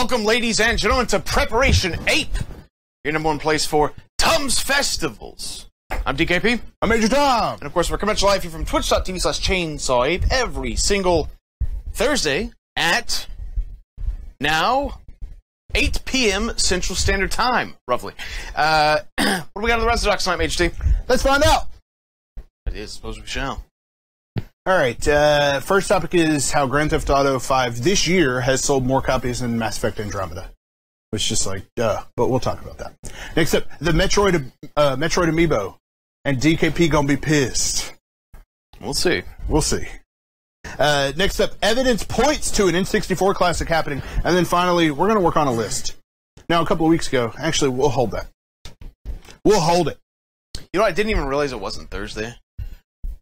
Welcome, ladies and gentlemen, to Preparation Ape, your number one place for Tums Festivals. I'm DKP. I'm Major Tom. And of course, we're coming to live here from twitch.tv/Chainsaw Ape every single Thursday at now 8 p.m. Central Standard Time, roughly. What do we got on the rest of the docs tonight, Major T? Let's find out. It is, suppose we shall. All right, first topic is how Grand Theft Auto 5 this year has sold more copies than Mass Effect Andromeda. It's just like, duh, but we'll talk about that. Next up, the Metroid Amiibo. And DKP gonna be pissed. We'll see. We'll see. Next up, evidence points to an N64 classic happening. And then finally, we're gonna work on a list. Now, a couple of weeks ago, actually, we'll hold that. We'll hold it. You know, I didn't even realize it wasn't Thursday.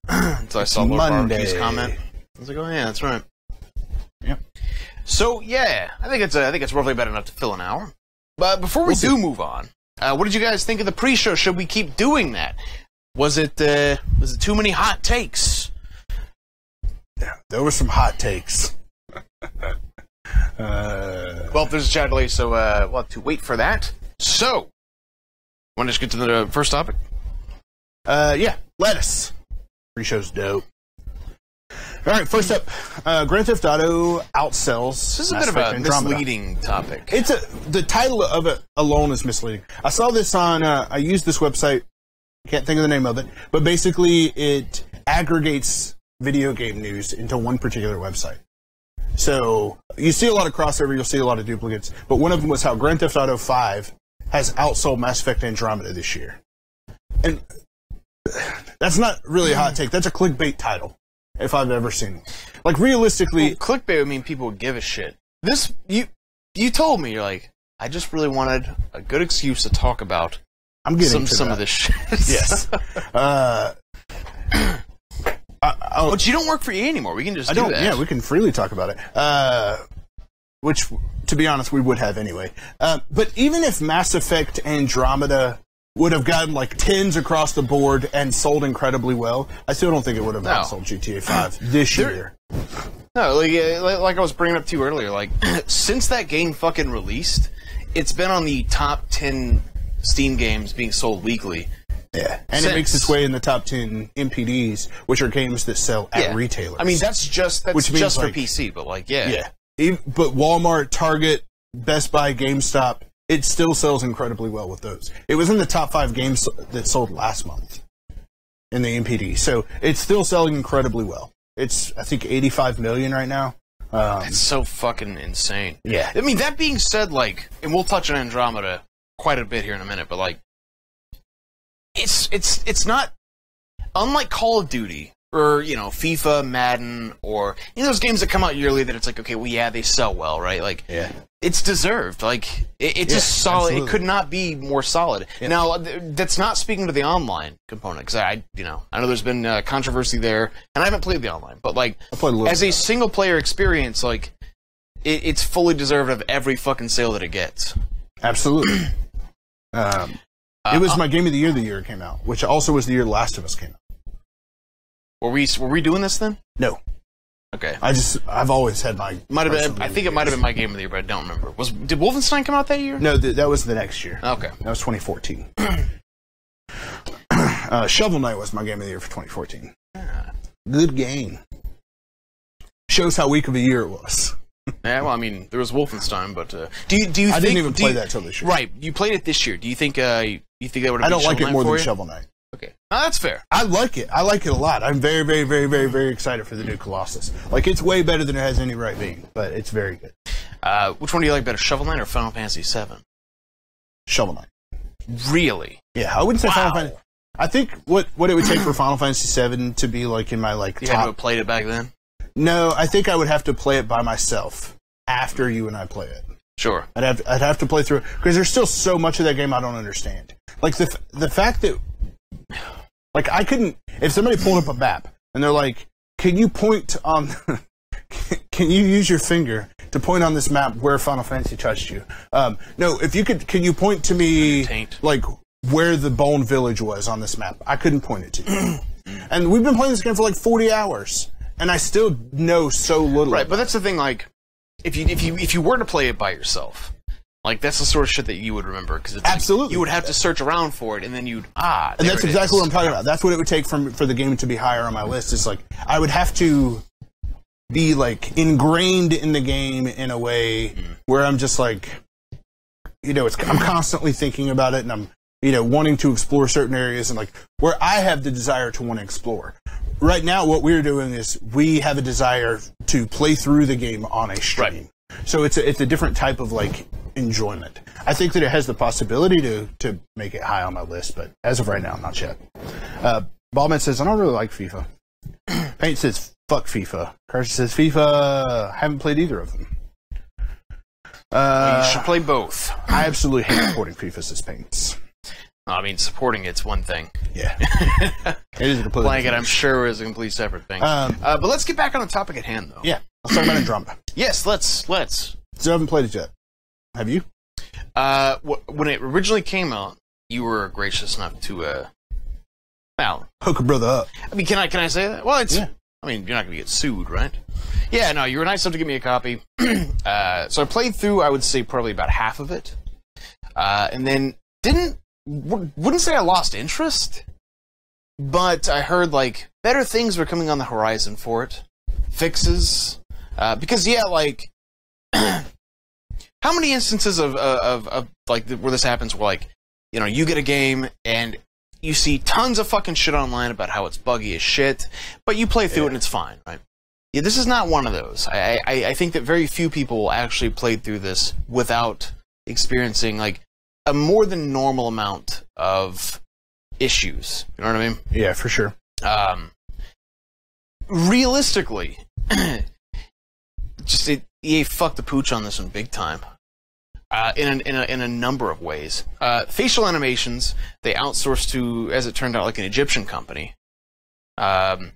Until I saw Lord Barbecue's comment. I was like, oh yeah, that's right. Yep. So yeah, I think it's roughly about enough to fill an hour. But before we do move on, what did you guys think of the pre-show? Should we keep doing that? Was it too many hot takes? Yeah, there were some hot takes. Well, there's a chat delay, so we'll have to wait for that. So, want to just get to the first topic? Yeah, lettuce. Pre-show's dope. All right, first up, Grand Theft Auto outsells. This is a bit of a misleading topic. The title of it alone is misleading. I saw this on. I used this website. Can't think of the name of it, but basically it aggregates video game news into one particular website. So you see a lot of crossover, you'll see a lot of duplicates, but one of them was how Grand Theft Auto 5 has outsold Mass Effect Andromeda this year. And that's not really a hot take. That's a clickbait title, if I've ever seen one. Like, realistically... Well, clickbait would mean people would give a shit. This, you told me, you're like, I just really wanted a good excuse to talk about some of this shit. Yes. But you don't work for EA anymore. We can just do that. Yeah, we can freely talk about it. Which, to be honest, we would have anyway. But even if Mass Effect Andromeda would have gotten like 10s across the board and sold incredibly well, I still don't think it would have outsold GTA 5 this year. No, like I was bringing up to you earlier, like, since that game fucking released, it's been on the top 10 Steam games being sold weekly. Yeah, and it makes its way in the top 10 MPDs, which are games that sell at retailers. I mean, that's just for PC, but like, yeah. But Walmart, Target, Best Buy, GameStop, it still sells incredibly well with those. It was in the top 5 games that sold last month in the MPD, so it's still selling incredibly well. It's, I think, 85 million right now. That's so fucking insane. Yeah. I mean, that being said, like, and we'll touch on Andromeda quite a bit here in a minute, but like, it's not, unlike Call of Duty or, you know, FIFA, Madden, or those games that come out yearly that it's like, okay, well, yeah, they sell well, right? Like, it's deserved. Like, it's just solid. Absolutely. It could not be more solid. Yeah. Now, that's not speaking to the online component, because I know there's been controversy there, and I haven't played the online, but like, as a single player experience, like, it's fully deserved of every fucking sale that it gets. Absolutely. It was my game of the year it came out, which also was the year Last of Us came out. Were we doing this then? No. Okay. I've always had my... I think it might have been my game of the year, but I don't remember. Did Wolfenstein come out that year? No, that was the next year. Okay. That was 2014. Shovel Knight was my game of the year for 2014. Good game. Shows how weak of a year it was. Yeah, well, I mean, there was Wolfenstein, but do you think... I didn't even play that till this year. Right, you played it this year. Do you think that would have been Shovel Knight? I don't like it more than Shovel Knight. Okay. That's fair. I like it. I like it a lot. I'm very, very, very, very, very excited for the new Colossus. Like, it's way better than it has any right being, but it's very good. Which one do you like better, Shovel Knight or Final Fantasy VII? Shovel Knight. Really? Yeah, I wouldn't say Final Fantasy. I think what it would take for Final Fantasy VII to be, like, in my, like, top... You had to have played it back then? No, I think I would have to play it by myself after you and I play it. Sure. I'd have to play through it, because there's still so much of that game I don't understand. Like, the fact that... Like, I couldn't... If somebody pulled up a map, and they're like, can you point on... can you use your finger to point on this map where Final Fantasy touched you? No, if you could... Can you point to me, like, where the Bone Village was on this map? I couldn't point it to you. And we've been playing this game for, like, 40 hours, and I still know so little. Right, but that's the thing, like... if you were to play it by yourself, like that's the sort of shit that you would remember because it's absolutely like, you would have to search around for it, and then you'd and that's exactly what I'm talking about. That's what it would take for the game to be higher on my list. Is like I would have to be like ingrained in the game in a way where I'm just like, I'm constantly thinking about it, and I'm wanting to explore certain areas, and like where I have the desire to want to explore. Right now, what we're doing is we have a desire to play through the game on a stream. Right. So it's a different type of like enjoyment. I think that it has the possibility to make it high on my list, but as of right now, not yet. Ballman says, I don't really like FIFA. Paint says, fuck FIFA. Carson says, FIFA, I haven't played either of them. You should play both. I absolutely hate supporting FIFA, says Paints. I mean, supporting it's one thing. Yeah. It is a completely playing it, I'm sure, is a completely separate thing. But let's get back on the topic at hand, though. Yeah. Let's talk about Andromeda. Yes, let's. So I haven't played it yet. Have you? When it originally came out, you were gracious enough to, hook a brother up. I mean, can I say that? Well, it's. Yeah. I mean, you're not going to get sued, right? Yeah, no, you were nice enough to give me a copy. So I played through, I would say, probably about half of it. And then wouldn't say I lost interest, but I heard, like, better things were coming on the horizon for it. Fixes. Because, yeah, like, how many instances of like, where this happens where, like, you get a game and you see tons of fucking shit online about how it's buggy as shit, but you play through it and it's fine, right? Yeah, this is not one of those. I think that very few people actually played through this without experiencing, like, a more than normal amount of issues. You know what I mean? Yeah, for sure. Realistically, EA fucked the pooch on this one big time. In a number of ways. Facial animations, they outsourced to, as it turned out, like an Egyptian company.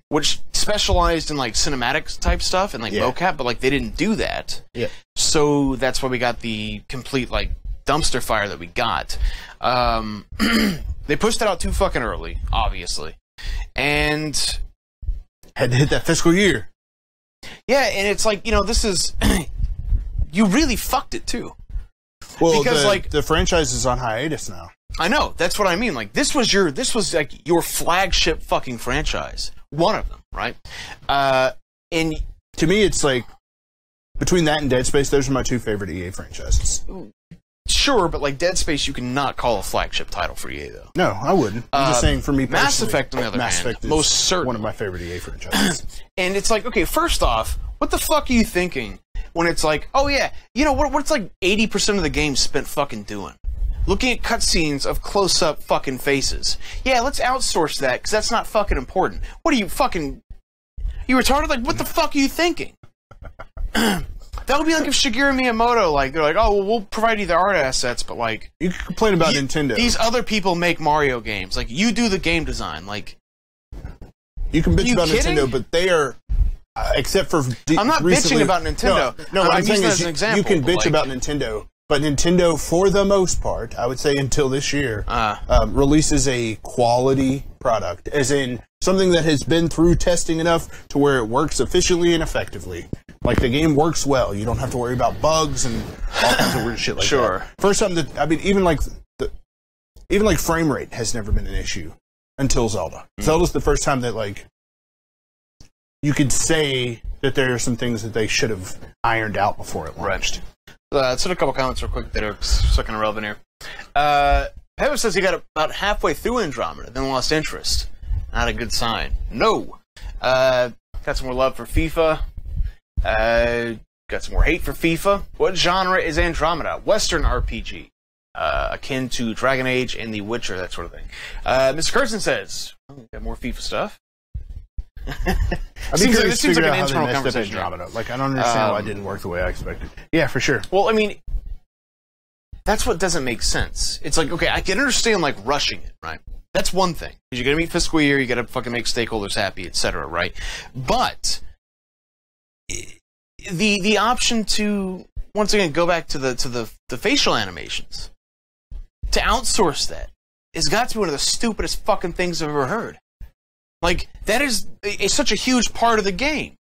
Which specialized in, like, cinematic type stuff and, like, mocap, but, like, they didn't do that. Yeah. So that's why we got the complete, like, dumpster fire that we got. They pushed it out too fucking early, obviously. And had to hit that fiscal year. Yeah, and it's like, this is... you really fucked it, too. Well, because the franchise is on hiatus now. I know, that's what I mean. Like, this was like your flagship fucking franchise. One of them, right? And to me, it's like, between that and Dead Space, those are my two favorite EA franchises. Sure, but like Dead Space, you cannot call a flagship title for EA, though. No, I wouldn't. I'm just saying, for me personally, Mass Effect, on the other hand, most certainly one of my favorite EA franchises. And it's like, okay, first off, what the fuck are you thinking when it's like, oh yeah, what's like 80% of the game spent fucking doing? Looking at cutscenes of close-up fucking faces. Yeah, let's outsource that, because that's not fucking important. What are you, fucking... You retarded? Like, what the fuck are you thinking? That would be like if Shigeru Miyamoto, like, they're like, oh, well, we'll provide you the art assets, but, like... You can complain about Nintendo. These other people make Mario games. Like, you do the game design. Like... You can bitch about Nintendo, but they are... except for... I'm not bitching about Nintendo. No, what I'm saying is an example, you can bitch about Nintendo, but Nintendo, for the most part, I would say until this year, releases a quality product, as in something that has been through testing enough to where it works efficiently and effectively. Like, the game works well. You don't have to worry about bugs and all kinds of weird shit like that. First time that, I mean, even like frame rate has never been an issue until Zelda. Zelda's the first time that, like, you could say that there are some things that they should have ironed out before it launched. Let's hit a couple comments real quick that are second and relevant here. Pepper says he got about halfway through Andromeda, then lost interest. Not a good sign. No. Got some more love for FIFA. Got some more hate for FIFA. What genre is Andromeda? Western RPG. Akin to Dragon Age and The Witcher, that sort of thing. Mr. Carson says, got more FIFA stuff. It seems like an internal conversation. Like, I don't understand why it didn't work the way I expected. Yeah, for sure. Well, I mean, that's what doesn't make sense. It's like, okay, I can understand, like, rushing it, right? That's one thing. Because you gotta meet fiscal year, you gotta fucking make stakeholders happy, etc., right? But the option to, once again, go back to the facial animations, to outsource that, has got to be one of the stupidest fucking things I've ever heard. Like, that is such a huge part of the game.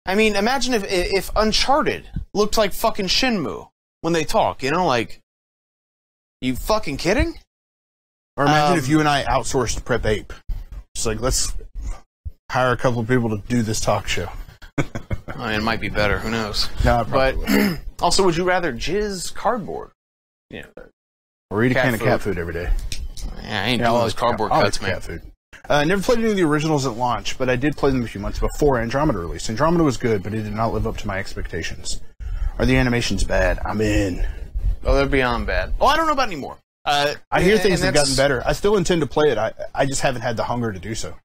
I mean, imagine if Uncharted looked like fucking Shenmue when they talk, you know, like, you fucking kidding? Or imagine if you and I outsourced Prep Ape. Just like, let's hire a couple of people to do this talk show. I mean, it might be better. Who knows? No, but also, would you rather jizz cardboard? Yeah. Or eat a can of cat food every day. Yeah, I ain't doing those cardboard cuts, man. Cat food. I never played any of the originals at launch, but I did play them a few months before Andromeda released. Andromeda was good, but it did not live up to my expectations. Are the animations bad? I'm in. Oh, they're beyond bad. Oh, I don't know about anymore. I hear things have gotten better. I still intend to play it. I just haven't had the hunger to do so.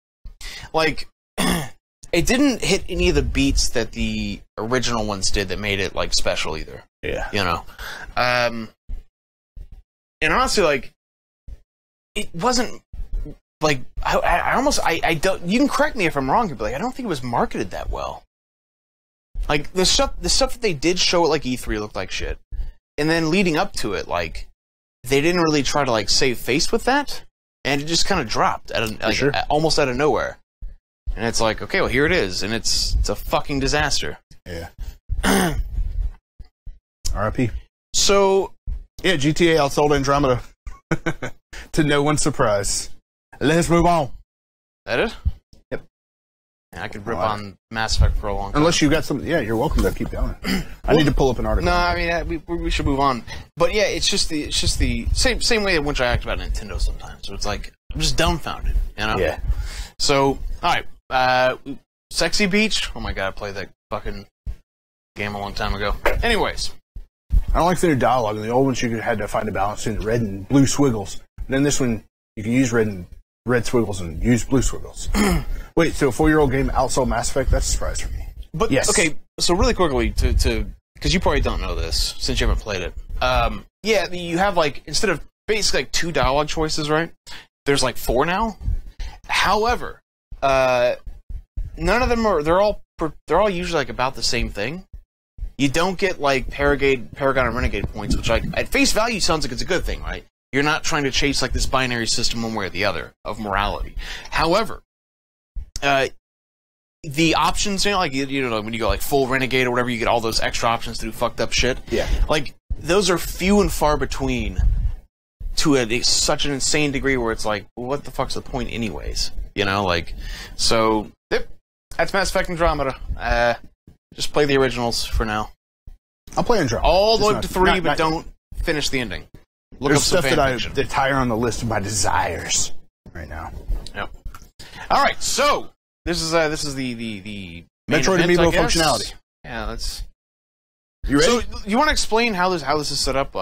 Like, it didn't hit any of the beats that the original ones did that made it, like, special either. Yeah. You know? And honestly, like, it wasn't, like, I don't, you can correct me if I'm wrong here, but, like, I don't think it was marketed that well. Like, the stuff that they did show at, like, E3 looked like shit. And then leading up to it, like, they didn't really try to, like, save face with that, and it just kind of dropped almost out of nowhere. And it's like, okay, well, here it is, and it's a fucking disaster. Yeah. R.I.P. So, yeah, GTA outsold Andromeda. To no one's surprise. Let's move on. That it? Yep. Yeah, I could rip on Mass Effect for a long time. Unless you got some... Yeah, you're welcome to keep going. I need to pull up an article. No, I mean, we should move on. But yeah, it's just the same way in which I act about Nintendo sometimes. So it's like, I'm just dumbfounded, you know? Yeah. So, alright. Sexy Beach? Oh my god, I played that fucking game a long time ago. Anyways. I don't like the new dialogue. In the old ones, you had to find a balance between red and blue squiggles. And then this one, you can use red squiggles and use blue squiggles. Wait, so a 4-year-old game outsold Mass Effect? That's a surprise for me. But, yes. Okay, so really quickly, because you probably don't know this, since you haven't played it. Yeah, you have, like, instead of basically, like, 2 dialogue choices, right? There's, like, 4 now. However, none of them are, they're all usually, like, about the same thing. You don't get, like, Paragon and Renegade points, which, like, at face value sounds like it's a good thing, right? You're not trying to chase, like, this binary system one way or the other of morality. However, the options, you know, like, you know, when you go, like, full Renegade or whatever, you get all those extra options to do fucked up shit. Yeah. Like, those are few and far between to such an insane degree where it's like, well, what the fuck's the point anyways? You know, like, so, yep, that's Mass Effect Andromeda. Just play the originals for now. I'll play Andromeda. All the way up to 3, but don't finish the ending. Look There's up some stuff that's higher on the list of my desires right now. Yep. All right, so this is the Metroid Amiibo functionality. Yeah, that's. You ready? So you want to explain how this is set up?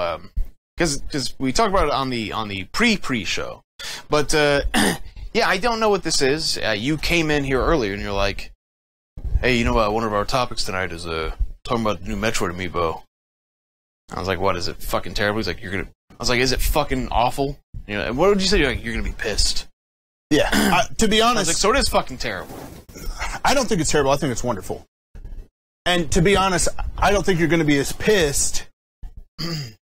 Because we talked about it on the pre show, but yeah, I don't know what this is. You came in here earlier and you're like, hey, you know, one of our topics tonight is talking about the new Metroid Amiibo. I was like, what, is it fucking terrible? He's like, I was like, is it fucking awful? You know, what would you say? You're like, you're gonna be pissed. Yeah. To be honest, I was like, so it is fucking terrible. I don't think it's terrible. I think it's wonderful. And to be honest, I don't think you're going to be as pissed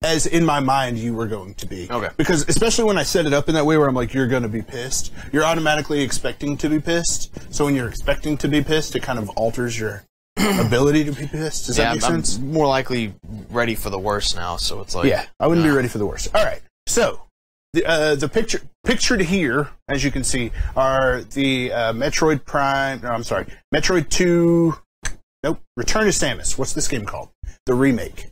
as in my mind you were going to be. Okay. Because especially when I set it up in that way where I'm like, you're going to be pissed, you're automatically expecting to be pissed. So when you're expecting to be pissed, it kind of alters your ability to be pissed. Does that make sense? I'm more likely ready for the worst now, so it's like... Yeah, I wouldn't be ready for the worst. All right, so the pictured here, as you can see, are the Metroid Prime... No, I'm sorry, Metroid 2... Nope, Return to Samus. What's this game called? The remake.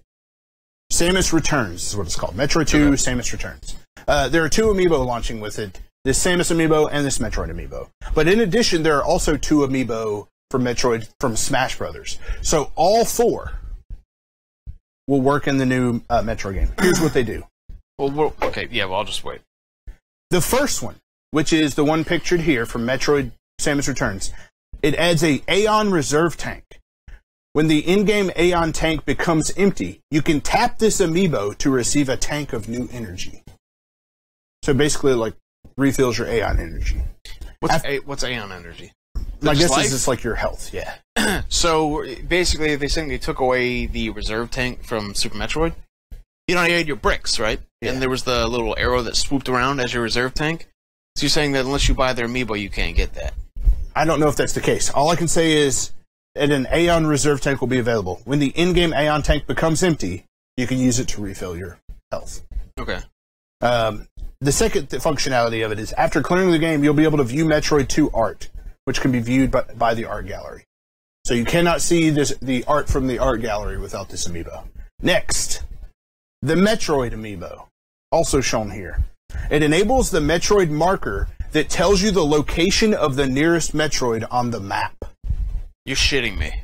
Samus Returns is what it's called. Metroid 2, Samus Returns. There are 2 amiibo launching with it. This Samus amiibo and this Metroid amiibo. But in addition, there are also 2 amiibo from Metroid from Smash Brothers. So all 4 will work in the new Metroid game. Here's what they do. Well, okay, yeah, well, I'll just wait. The first one, which is the one pictured here from Metroid Samus Returns, it adds a Aeon Reserve Tank. When the in-game Aeon tank becomes empty, you can tap this amiibo to receive a tank of new energy. So basically, like, refills your Aeon energy. What's Aeon energy? My guess is it's like your health, yeah. So, basically, they saying they took away the reserve tank from Super Metroid. You know, you had your bricks, right? Yeah. And there was the little arrow that swooped around as your reserve tank. So you're saying that unless you buy their amiibo, you can't get that? I don't know if that's the case. All I can say is, and an Aeon reserve tank will be available. When the in-game Aeon tank becomes empty, you can use it to refill your health. Okay. The second functionality of it is after clearing the game, you'll be able to view Metroid 2 art, which can be viewed by the art gallery. So you cannot see the art from the art gallery without this amiibo. Next, the Metroid Amiibo, also shown here. It enables the Metroid marker that tells you the location of the nearest Metroid on the map. You're shitting me.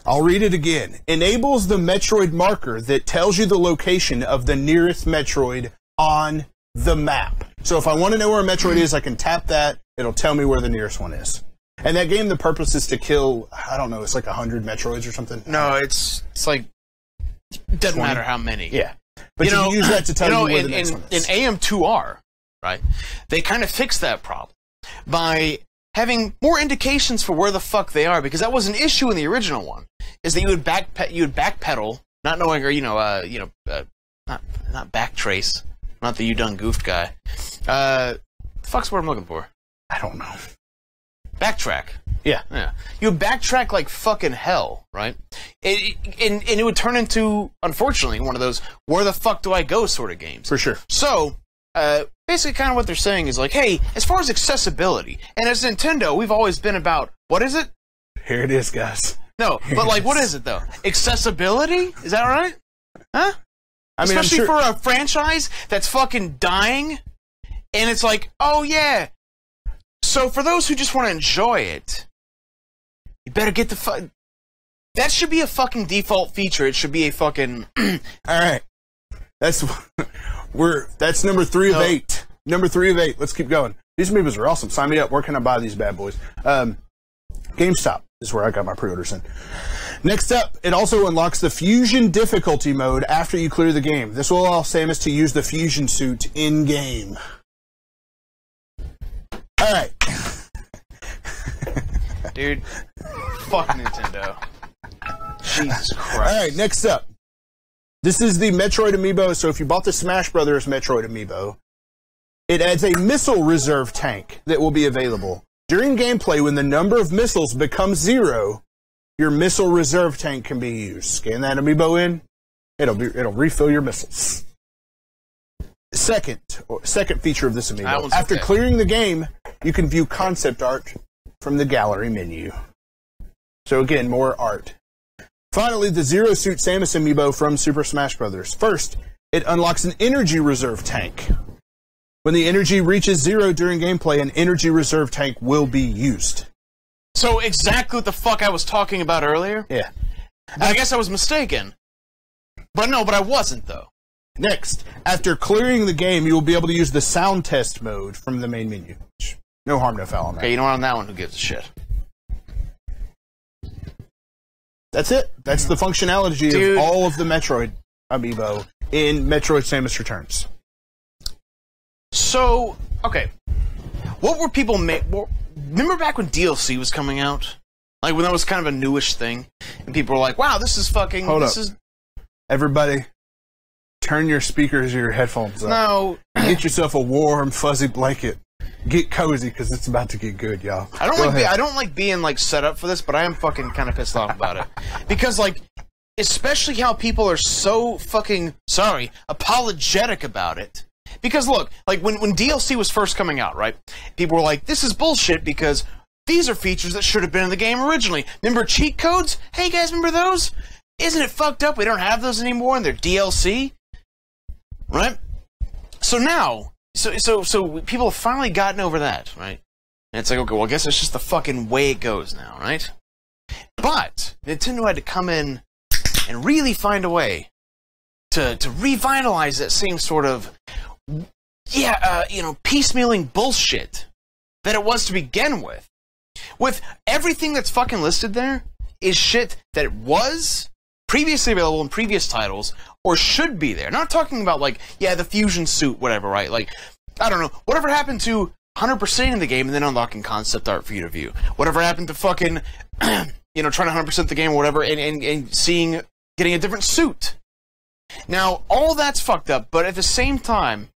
I'll read it again. Enables the Metroid marker that tells you the location of the nearest Metroid on the map. So if I want to know where a Metroid is, I can tap that. It'll tell me where the nearest one is. And that game, the purpose is to kill, I don't know, it's like 100 Metroids or something. No, it's like, doesn't 20. matter how many. Yeah. But you can use that to tell you where the next one is. In AM2R, right, they kind of fixed that problem by having more indications for where the fuck they are, because that was an issue in the original one, is that you would backpedal, not knowing, or, not backtrace, not the you done goofed guy. Fuck's what I'm looking for. I don't know. Backtrack. Yeah. You would backtrack like fucking hell, right? And it would turn into, unfortunately, one of those where the fuck do I go sort of games. For sure. So, basically kind of what they're saying is like, hey, as far as accessibility, and as Nintendo, we've always been about, what is it? Here it is, guys. No, but like, what is it though? Accessibility? Is that right? Huh? I mean, especially for a franchise that's fucking dying, and it's like, oh yeah. So for those who just want to enjoy it, you better get the that should be a fucking default feature. It should be a fucking. All right, that's number 3 of 8. Number 3 of 8. Let's keep going. These amiibos are awesome. Sign me up. Where can I buy these bad boys? GameStop is where I got my pre-orders in. Next up, it also unlocks the Fusion difficulty mode after you clear the game. This will allow Samus to use the Fusion suit in-game. All right. Dude, fuck Nintendo. Jesus Christ. All right, next up. This is the Metroid Amiibo. So if you bought the Smash Brothers Metroid Amiibo, it adds a missile reserve tank that will be available. During gameplay, when the number of missiles becomes 0, your missile reserve tank can be used. Scan that Amiibo in, it'll refill your missiles. Second feature of this Amiibo. After clearing the game, you can view concept art from the gallery menu. So again, more art. Finally, the Zero Suit Samus Amiibo from Super Smash Bros. First, it unlocks an energy reserve tank. When the energy reaches 0 during gameplay, an energy reserve tank will be used. So exactly what the fuck I was talking about earlier? Yeah. I guess I was mistaken. But I wasn't, though. Next, after clearing the game, you will be able to use the sound test mode from the main menu. No harm, no foul on that. Okay, you know what, on that one, who gives a shit? That's it. That's the functionality of all of the Metroid Amiibo in Metroid Samus Returns. So, okay. What were people... remember back when DLC was coming out? Like, when that was kind of a newish thing? And people were like, wow, this is fucking... Hold up. Everybody, turn your speakers or your headphones up. No. Get yourself a warm, fuzzy blanket. Get cozy, because it's about to get good, y'all. I don't like being like set up for this, but I am fucking kind of pissed off about it. Because, like, especially how people are so fucking, apologetic about it. Because, look, like, when DLC was first coming out, right, people were like, this is bullshit because these are features that should have been in the game originally. Remember cheat codes? Hey, you guys remember those? Isn't it fucked up we don't have those anymore and they're DLC? Right? So now... So people have finally gotten over that, right? And it's like, okay, well, I guess it's just the fucking way it goes now, right? But Nintendo had to come in and really find a way to revitalize that same sort of, piecemealing bullshit that it was to begin with. With everything that's fucking listed there is shit that was previously available in previous titles, or should be there. Not talking about, like, the fusion suit, whatever, right? Like, I don't know, whatever happened to 100% in the game and then unlocking concept art for you to view? Whatever happened to fucking, trying to 100% the game or whatever and getting a different suit? Now, all that's fucked up, but at the same time,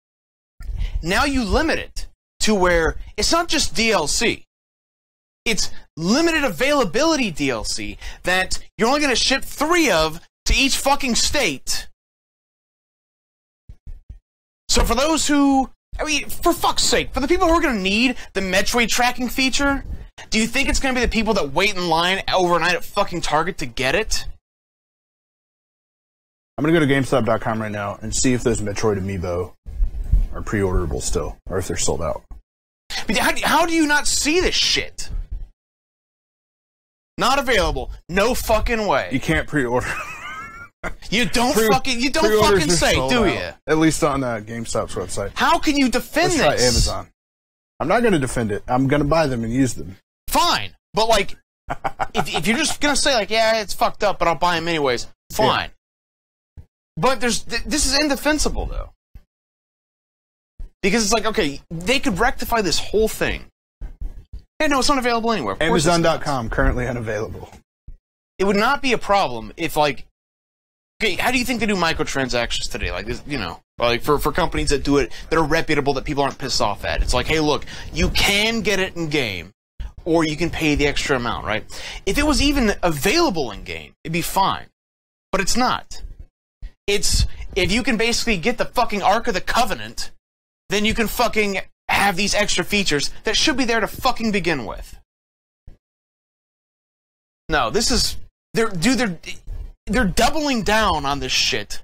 now you limit it to where it's not just DLC. It's limited availability DLC that you're only going to ship 3 of to each fucking state. So for those who, I mean, for fuck's sake, for the people who are going to need the Metroid tracking feature, do you think it's going to be the people that wait in line overnight at fucking Target to get it? I'm going to go to GameStop.com right now and see if those Metroid Amiibo are pre-orderable still, or if they're sold out. But how do you not see this shit? Not available. No fucking way. You can't pre-order. You don't fucking say, do you? At least on GameStop's website. How can you defend Let's this? try Amazon. I'm not going to defend it. I'm going to buy them and use them. Fine. But, like, if you're just going to say, like, yeah, it's fucked up, but I'll buy them anyways, fine. Yeah. But this is indefensible, though. Because it's like, okay, they could rectify this whole thing. Hey, no, it's not available anywhere. Amazon.com, currently unavailable. It would not be a problem if, like, okay, how do you think they do microtransactions today? Like, this, you know, like for companies that do it, that are reputable, that people aren't pissed off at. It's like, hey, look, you can get it in game, or you can pay the extra amount, right? If it was even available in game, it'd be fine. But it's not. It's, if you can basically get the fucking Ark of the Covenant, then you can fucking have these extra features that should be there to fucking begin with. No, this is, they're doubling down on this shit.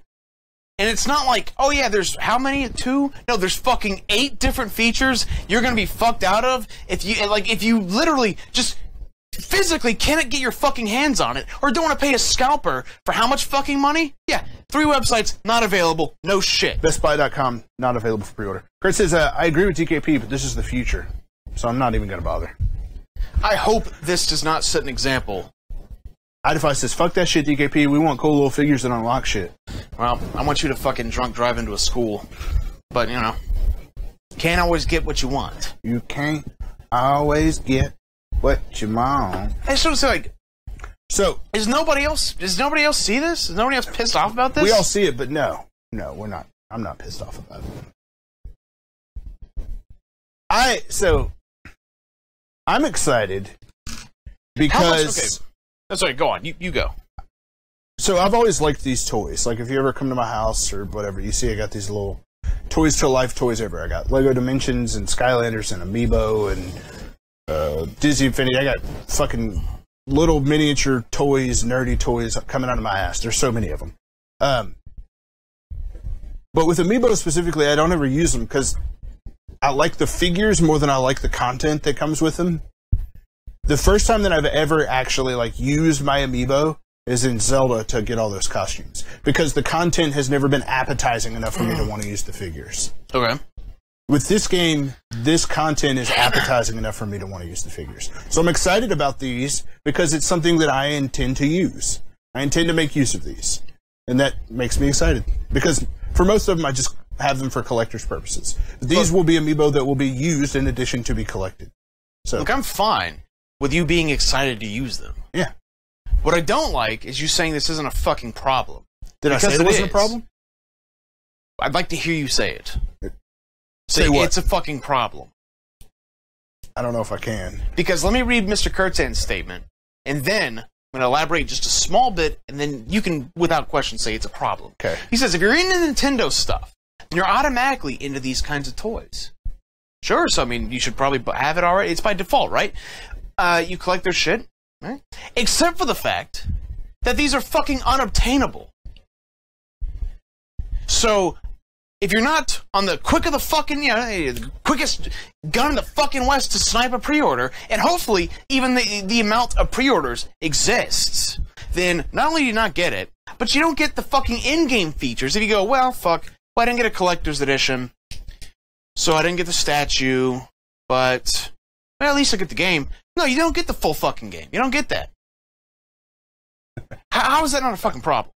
And it's not like, oh yeah, there's how many? 2? No, there's fucking 8 different features you're gonna be fucked out of if you literally just physically cannot get your fucking hands on it, or don't want to pay a scalper for how much fucking money? Yeah, 3 websites, not available, no shit. BestBuy.com, not available for pre-order. Kurt says, I agree with DKP, but this is the future, so I'm not even going to bother. I hope this does not set an example. Idify says, fuck that shit, DKP, we want cool little figures that unlock shit. Well, I want you to fucking drunk drive into a school, but, you know, can't always get what you want. You can't always get what you want. I just want to say, like, so does nobody else see this? Is nobody else pissed off about this? We all see it, but no, we're not. I'm not pissed off about it. I'm excited because. Okay. That's right. Go on. You go. So I've always liked these toys. Like if you ever come to my house or whatever, you see I got these little Toys to Life toys everywhere. I got Lego Dimensions and Skylanders and Amiibo and Disney Infinity. I got fucking little miniature toys, nerdy toys coming out of my ass. There's so many of them. But with Amiibo specifically, I don't ever use them because I like the figures more than I like the content that comes with them. The first time that I've ever actually used my Amiibo is in Zelda to get all those costumes because the content has never been appetizing enough for me to want to use the figures. Okay. With this game, this content is appetizing enough for me to want to use the figures. So I'm excited about these because it's something that I intend to use. I intend to make use of these. And that makes me excited. Because for most of them, I just have them for collector's purposes. These will be Amiibo that will be used in addition to be collected. So, look, I'm fine with you being excited to use them. Yeah. What I don't like is you saying this isn't a fucking problem. Did I say it wasn't a problem? I'd like to hear you say it. Say what? It's a fucking problem. I don't know if I can. Because let me read Mr. Kurtzan's statement, and then I'm going to elaborate just a small bit, and then you can, without question, say it's a problem. Okay. He says, if you're into Nintendo stuff, then you're automatically into these kinds of toys. Sure, so I mean, you should probably have it already. It's by default, right? You collect their shit, right? Except for the fact that these are fucking unobtainable. So, if you're not on the quick of the fucking, the quickest gun in the fucking West to snipe a pre-order, and hopefully even the amount of pre-orders exists, then not only do you not get it, but you don't get the fucking in-game features. If you go, well, fuck, I didn't get a collector's edition, so I didn't get the statue, but well, at least I get the game. No, you don't get the full fucking game. You don't get that. How is that not a fucking problem?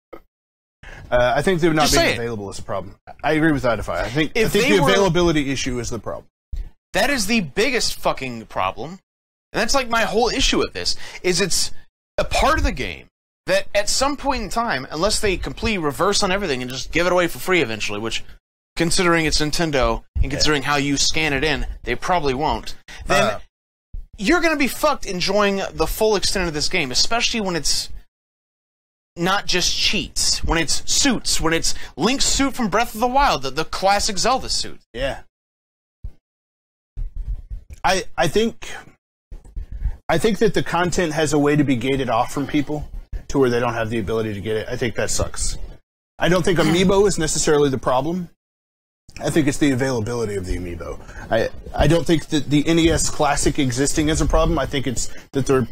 I think they're not being available is a problem. I agree with Idify. I think the availability issue is the problem. That is the biggest fucking problem. And that's like my whole issue with this, is it's a part of the game that at some point in time, unless they completely reverse on everything and just give it away for free eventually, which, considering it's Nintendo and considering how you scan it in, they probably won't, then you're going to be fucked enjoying the full extent of this game, especially when it's not just cheats, when it's suits, when it's Link's suit from Breath of the Wild, the classic Zelda suit. Yeah. I think that the content has a way to be gated off from people to where they don't have the ability to get it. I think that sucks. I don't think Amiibo is necessarily the problem. I think it's the availability of the Amiibo. I don't think that the NES Classic existing is a problem. I think it's that they're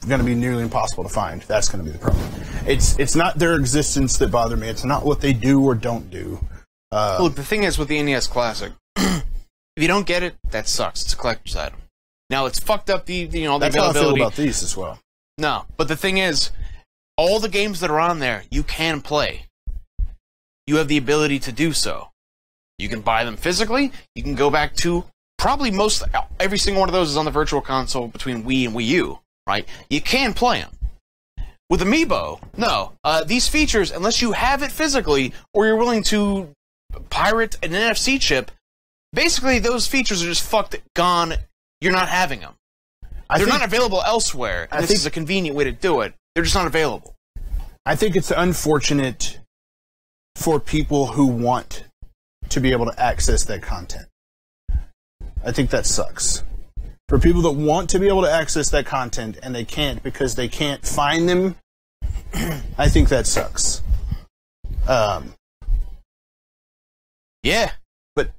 going to be nearly impossible to find. That's going to be the problem. It's not their existence that bother me. It's not what they do or don't do. Look, the thing is with the NES Classic, if you don't get it, that sucks. It's a collector's item. Now it's fucked up the That's availability. how I feel about these as well. No, but the thing is, all the games that are on there, you can play. You have the ability to do so. You can buy them physically. You can go back to probably every single one of those is on the Virtual Console between Wii and Wii U, right? You can play them. With Amiibo, no. These features, unless you have it physically or you're willing to pirate an NFC chip, basically those features are just gone. You're not having them. They're not available elsewhere. And this is a convenient way to do it. They're just not available. I think it's unfortunate for people who want to be able to access that content. I think that sucks. For people that want to be able to access that content and they can't because they can't find them, I think that sucks. Yeah. But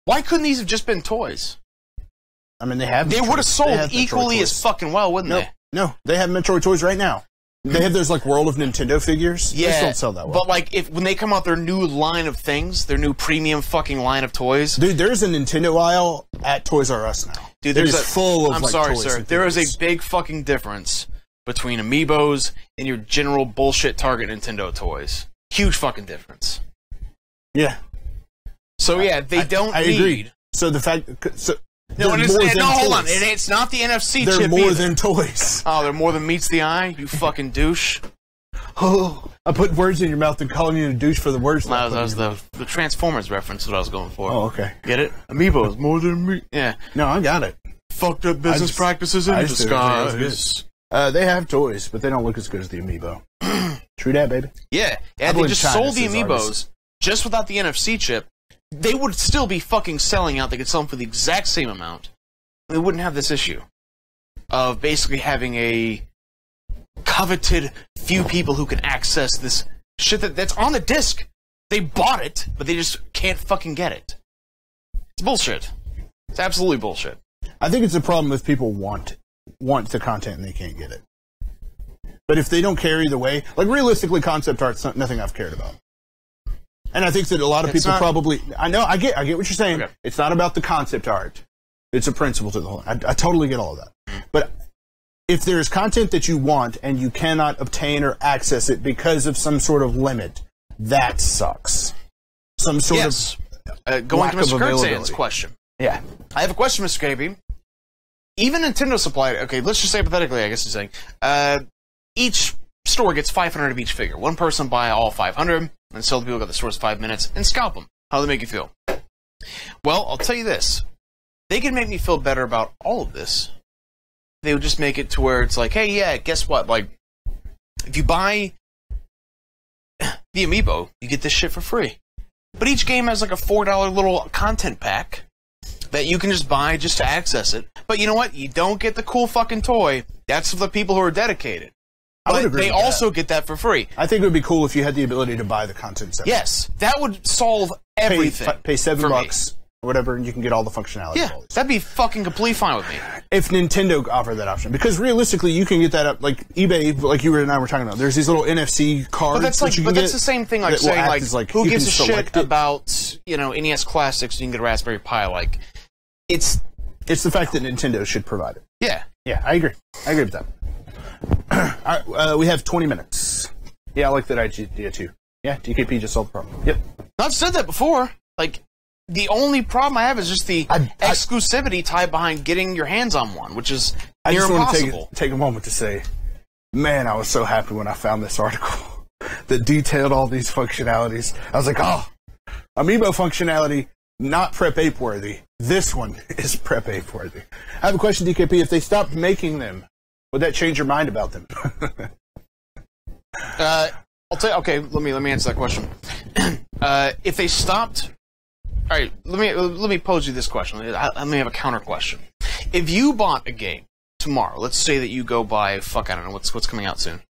why couldn't these have just been toys? I mean, they have. They would have sold equally as fucking well, wouldn't they? No, they have Metroid toys right now. They have those like World of Nintendo figures. Yeah, they don't sell that well. But like, when they come out their new line of things, their new premium fucking line of toys, dude, there's a Nintendo aisle at Toys R Us now. Dude, there's full of. I'm sorry, sir. There is a big fucking difference between Amiibos and your general bullshit Target Nintendo toys. Huge fucking difference. Yeah. So yeah, they don't. I agree. So the fact. No, hold on. It's not the NFC chip. They're more than toys. Oh, they're more than meets the eye? You fucking douche. Oh, I put words in your mouth and calling you a douche for the words. No, that was the Transformers reference that I was going for. Oh, okay. Get it? Amiibo is more than me. Yeah. No, I got it. Fucked up business practices in disguise. They have toys, but they don't look as good as the Amiibo. True that, baby. Yeah. They just sold the Amiibos just without the NFC chip. They would still be fucking selling out. They could sell them for the exact same amount. They wouldn't have this issue of basically having a coveted few people who can access this shit that's on the disc. They bought it, but they just can't fucking get it. It's bullshit. It's absolutely bullshit. I think it's a problem if people want the content and they can't get it. But if they don't care either way, like realistically, concept art's nothing I've cared about. And I think that a lot of people probably... I know, I get what you're saying. Okay. It's not about the concept art. It's a principle to the whole... I totally get all of that. But if there's content that you want and you cannot obtain or access it because of some sort of limit, that sucks. Some sort of going to Mr. Kurtzan's question. Yeah. I have a question, Mr. KB. Even Nintendo supplied... Okay, let's just say hypothetically, I guess you're saying. Each store gets 500 of each figure. One person buy all 500... and sell the people who got the stores 5 minutes, and scalp them. How do they make you feel? Well, I'll tell you this. They can make me feel better about all of this. They would just make it to where it's like, hey, yeah, guess what? Like, if you buy the Amiibo, you get this shit for free. But each game has like a $4 little content pack that you can just buy just to access it. But you know what? You don't get the cool fucking toy. That's for the people who are dedicated. But they also get that for free. I think it would be cool if you had the ability to buy the content separately. Yes, that would solve everything. Pay $7 or whatever, and you can get all the functionality. Yeah, that'd be fucking completely fine with me. If Nintendo offered that option, because realistically, you can get that up like eBay, like you and I were talking about. There's these little NFC cards. But that's like, that's the same thing, like saying like who gives a shit about NES Classics? You can get a Raspberry Pi. Like, it's the fact that Nintendo should provide it. Yeah, I agree. I agree with that. All right, we have 20 minutes. Yeah, I like that idea too. Yeah, DKP just solved the problem. Yep. I've said that before. Like, the only problem I have is just the exclusivity tied behind getting your hands on one, which is near impossible. I just want to take a moment to say, man, I was so happy when I found this article that detailed all these functionalities. I was like, oh, Amiibo functionality not Prep Ape worthy. This one is Prep Ape worthy. I have a question, DKP. If they stopped making them, would that change your mind about them? I'll tell you. Okay, let me answer that question. If they stopped, all right. Let me pose you this question. Let me have a counter question. If you bought a game tomorrow, let's say that you go buy. Fuck, I don't know what's coming out soon.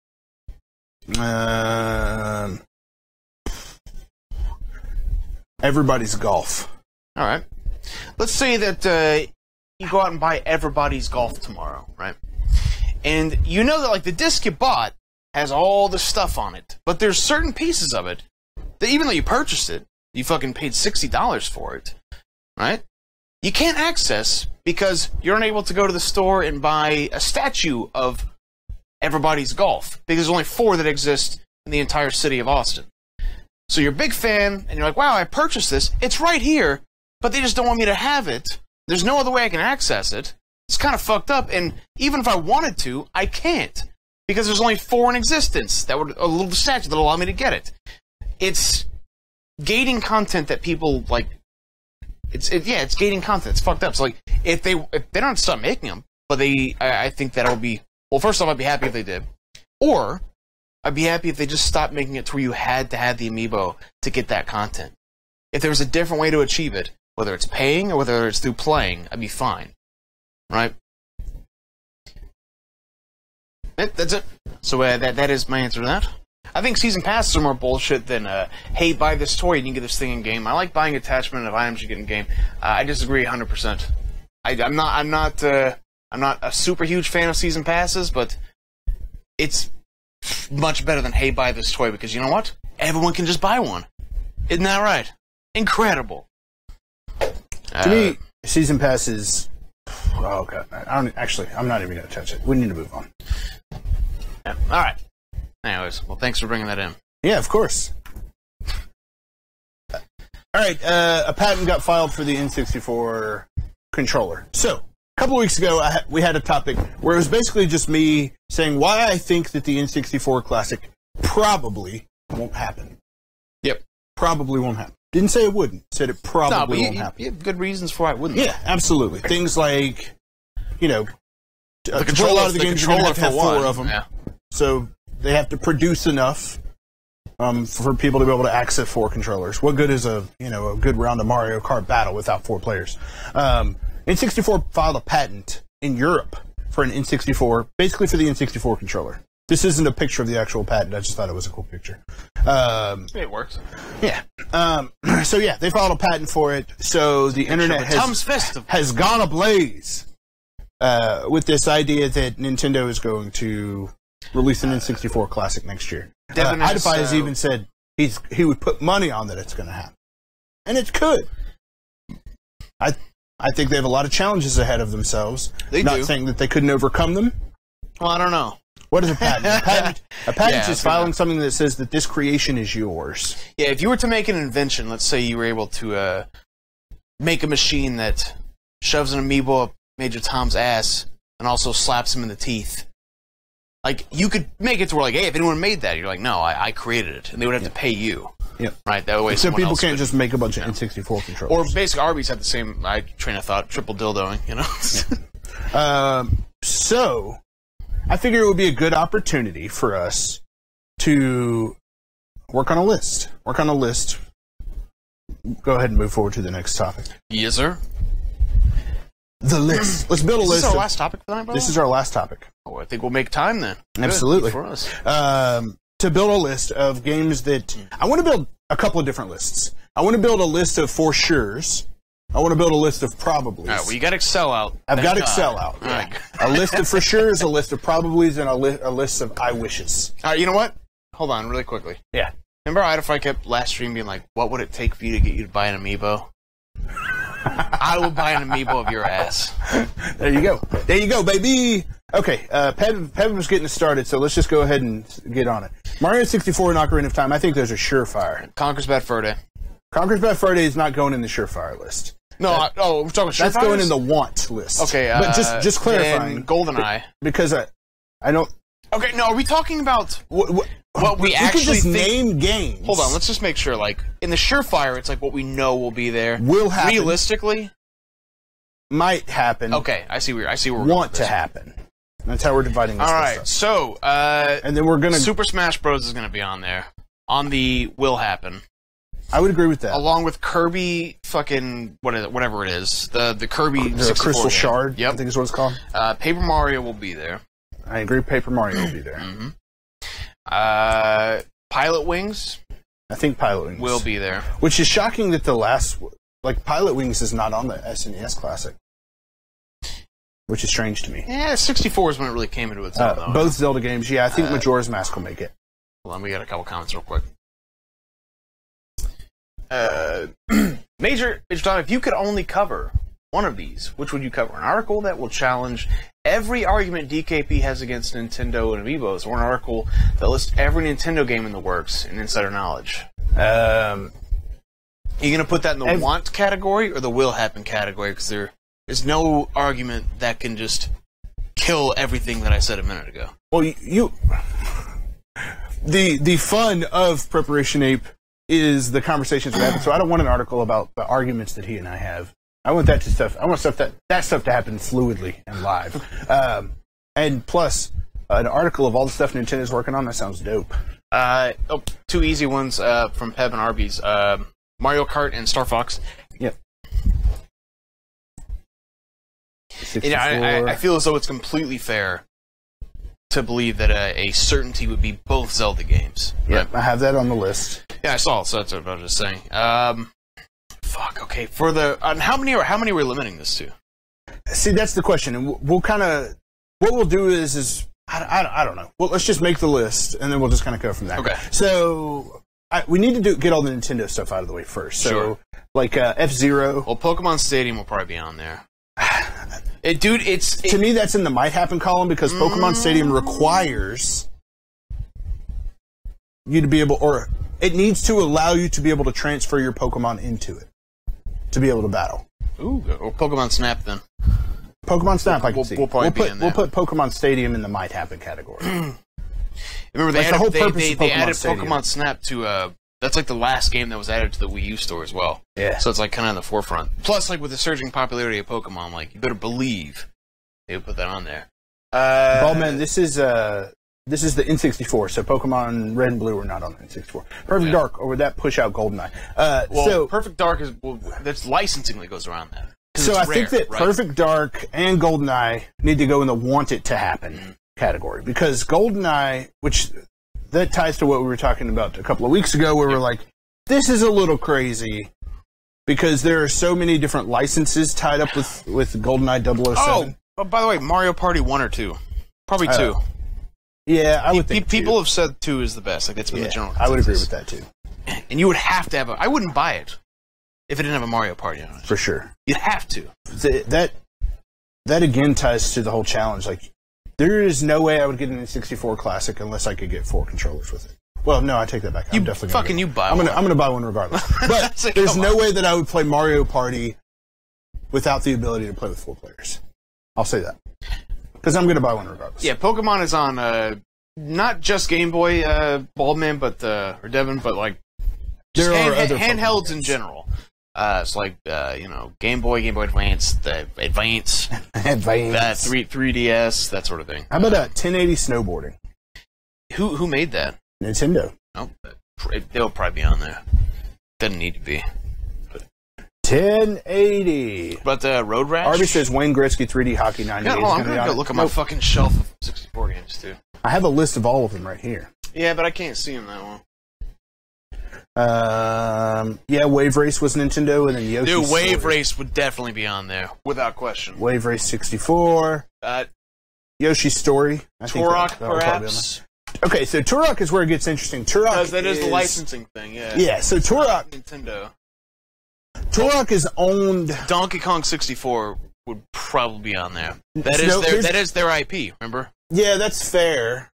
Everybody's Golf. All right. Let's say that you go out and buy Everybody's Golf tomorrow, right? And you know that like the disc you bought has all the stuff on it, but there's certain pieces of it that even though you purchased it, you fucking paid $60 for it, right? You can't access because you're unable to go to the store and buy a statue of Everybody's Golf because there's only 4 that exist in the entire city of Austin. So you're a big fan, and you're like, wow, I purchased this. It's right here, but they just don't want me to have it. There's no other way I can access it. It's kind of fucked up, and even if I wanted to, I can't. Because there's only 4 in existence that would a little statue that allow me to get it. It's gating content that people, like... It's gating content. It's fucked up. So, like, if they don't stop making them, but I think that would be... Well, first off, I'd be happy if they did. Or... I'd be happy if they just stopped making it to where you had to have the amiibo to get that content. If there was a different way to achieve it, whether it's paying or whether it's through playing, I'd be fine. Right? That's it. So that is my answer to that. I think season passes are more bullshit than, hey, buy this toy and you can get this thing in game. I like buying attachment of items you get in game. I disagree 100%. I'm not a super huge fan of season passes, but it's much better than, hey, buy this toy, because you know what? Everyone can just buy one. Isn't that right? Incredible. To me, season passes... Oh, God. I'm not even going to touch it. We need to move on. Yeah. All right. Anyways, well, thanks for bringing that in. Yeah, of course. All right, a patent got filed for the N64 controller. So, a couple of weeks ago, we had a topic where it was basically just me saying why I think that the N64 Classic probably won't happen. Yep. Probably won't happen. Didn't say it wouldn't. Said it probably won't happen. You have good reasons for why it wouldn't. Yeah, absolutely. Things like, to play a lot of the games, you're going to have 4 of them. Yeah. So they have to produce enough for people to be able to access 4 controllers. What good is a good round of Mario Kart battle without 4 players? N64 filed a patent in Europe for an N64, basically for the N64 controller. This isn't a picture of the actual patent. I just thought it was a cool picture. It works. Yeah. So yeah, they filed a patent for it. So the internet has gone ablaze with this idea that Nintendo is going to release an N64 Classic next year. Idify has even said he would put money on that it's going to happen, and it could. I think they have a lot of challenges ahead of themselves. Not saying that they couldn't overcome them. Well, I don't know. What is a patent? A patent is filing something that says that this creation is yours. Yeah, if you were to make an invention, let's say you were able to make a machine that shoves an amiibo up Major Tom's ass and also slaps him in the teeth. Like, you could make it to where, like, hey, if anyone made that, you're like, no, I created it. And they would have to pay you. Yep. Right? That way so people can't just make a bunch of N64 controllers. Or basically, Arby's had the same train of thought, triple dildoing, So, I figure it would be a good opportunity for us to work on a list. Go ahead and move forward to the next topic. Yes, sir. The list. Let's build a list. Is this our last topic tonight, brother? This is our last topic. Oh, I think we'll make time then. Absolutely. Good for us. To build a list of games that... I want to build a couple of different lists. I want to build a list of for sures. I want to build a list of probablys. All right, well, you got Excel out. I've got Excel out. Yeah. Right. A list of for sures, a list of probablys, and a list of I wishes. All right, you know what? Hold on, really quickly. Yeah. Remember Idify kept last stream being like, what would it take for you to get you to buy an amiibo? I will buy an amiibo of your ass. There you go, baby. Okay, Pevin was getting us started, so let's just go ahead and get on it. Mario 64 and Ocarina of Time, I think those are surefire. Conker's Bad Fur Day. Conker's Bad Fur Day is not going in the surefire list. No, we're talking surefire. That's going in the want list. Okay, but just clarifying. GoldenEye. Because I don't... Okay, no, are we talking about... what we actually could just name games. Hold on, let's just make sure. Like in the surefire, it's like what we know will be there. Will happen. Realistically, might happen. Okay, I see where we're want to happen. That's how we're dividing this. All right, so and then we're gonna Super Smash Bros is gonna be on there on the will happen. I would agree with that. Along with Kirby, fucking whatever it is, the Kirby the Crystal Shard. Yep. I think is what it's called. Paper Mario will be there. I agree. Paper Mario will be there. Pilot Wings. I think Pilot Wings will be there. Which is shocking that the last, Pilot Wings is not on the SNES Classic. Which is strange to me. Yeah, 64 is when it really came into its own, though. Both Zelda games, yeah. I think Majora's Mask will make it. Hold on, we got a couple comments real quick. Major Tom, if you could only cover one of these, which would you cover? An article that will challenge every argument DKP has against Nintendo and Amiibos, or an article that lists every Nintendo game in the works in insider knowledge? Are you going to put that in the want category or the will happen category? Because there's no argument that can just kill everything that I said a minute ago. Well, the fun of Preparation Ape is the conversations we're having. So I don't want an article about the arguments that he and I have. I want that stuff. I want that stuff to happen fluidly and live. And plus, an article of all the stuff Nintendo's working on. That sounds dope. Two easy ones from Peb and Arby's. Mario Kart and Star Fox. Yep. I feel as though it's completely fair to believe that a certainty would be both Zelda games. Yep, right? I have that on the list. Yeah, I saw it, so that's what I was just saying. Okay. For the how many are we limiting this to? See, that's the question, and we'll kind of what we'll do is I don't know. Well, let's just make the list, and then we'll just kind of go from there. Okay. So we need to get all the Nintendo stuff out of the way first. So, sure. Like F-Zero. Well, Pokemon Stadium will probably be on there. To me, that's in the might happen column because Pokemon Stadium requires you to be able, or it needs to allow you to be able to transfer your Pokemon into it to be able to battle. Ooh, or Pokemon Snap then. Pokemon Snap, I can see. We'll probably be in there. We'll put Pokemon Stadium in the might happen category. Remember, they added Stadium. Pokemon Snap to that's like the last game that was added to the Wii U store as well. Yeah. So it's like kind of in the forefront. Plus, like with the surging popularity of Pokemon, like you better believe they would put that on there. Ballman, this is the N64, so Pokemon Red and Blue are not on the N64. Perfect Dark, or would that push out GoldenEye? So Perfect Dark is there's licensing that goes around that. So I think that Perfect Dark and GoldenEye need to go in the want it to happen category because GoldenEye, which that ties to what we were talking about a couple of weeks ago, where we're like, this is a little crazy because there are so many different licenses tied up with GoldenEye 007. Oh, by the way, Mario Party 1 or 2? Probably 2. Yeah, I would think people have said 2 is the best. Like that's been the general consensus. I would agree with that too. And you would have to have I wouldn't buy it if it didn't have a Mario Party on it. For sure. You'd have to. That again ties to the whole challenge. Like, there is no way I would get an N64 Classic unless I could get 4 controllers with it. Well, no, I take that back. I'm definitely fucking you buy one. I'm gonna buy one regardless. But there's no way that I would play Mario Party without the ability to play with 4 players. I'll say that because I'm gonna buy one regardless. Yeah, Pokemon is on not just Game Boy, Baldman, but or Devin, but like there are other handhelds in general. It's like Game Boy, Game Boy Advance, the Advance, that 3DS, that sort of thing. How about 1080 snowboarding? Who made that? Nintendo. Oh, they'll probably be on there. Doesn't need to be. 1080. But Road Rash? Arby says Wayne Gretzky 3D Hockey 98. I'm gonna go look at my fucking shelf of 64 games too. I have a list of all of them right here. Yeah, but I can't see them that well. Wave Race was Nintendo, and then Yoshi's Wave Race would definitely be on there, without question. Wave Race 64. Yoshi's Story. Turok, perhaps. Okay, so Turok is where it gets interesting. Turok because that is the licensing thing, yeah. Yeah, so Turok... Nintendo. Turok is owned... Donkey Kong 64 would probably be on there. That is their IP, remember? Yeah, that's fair.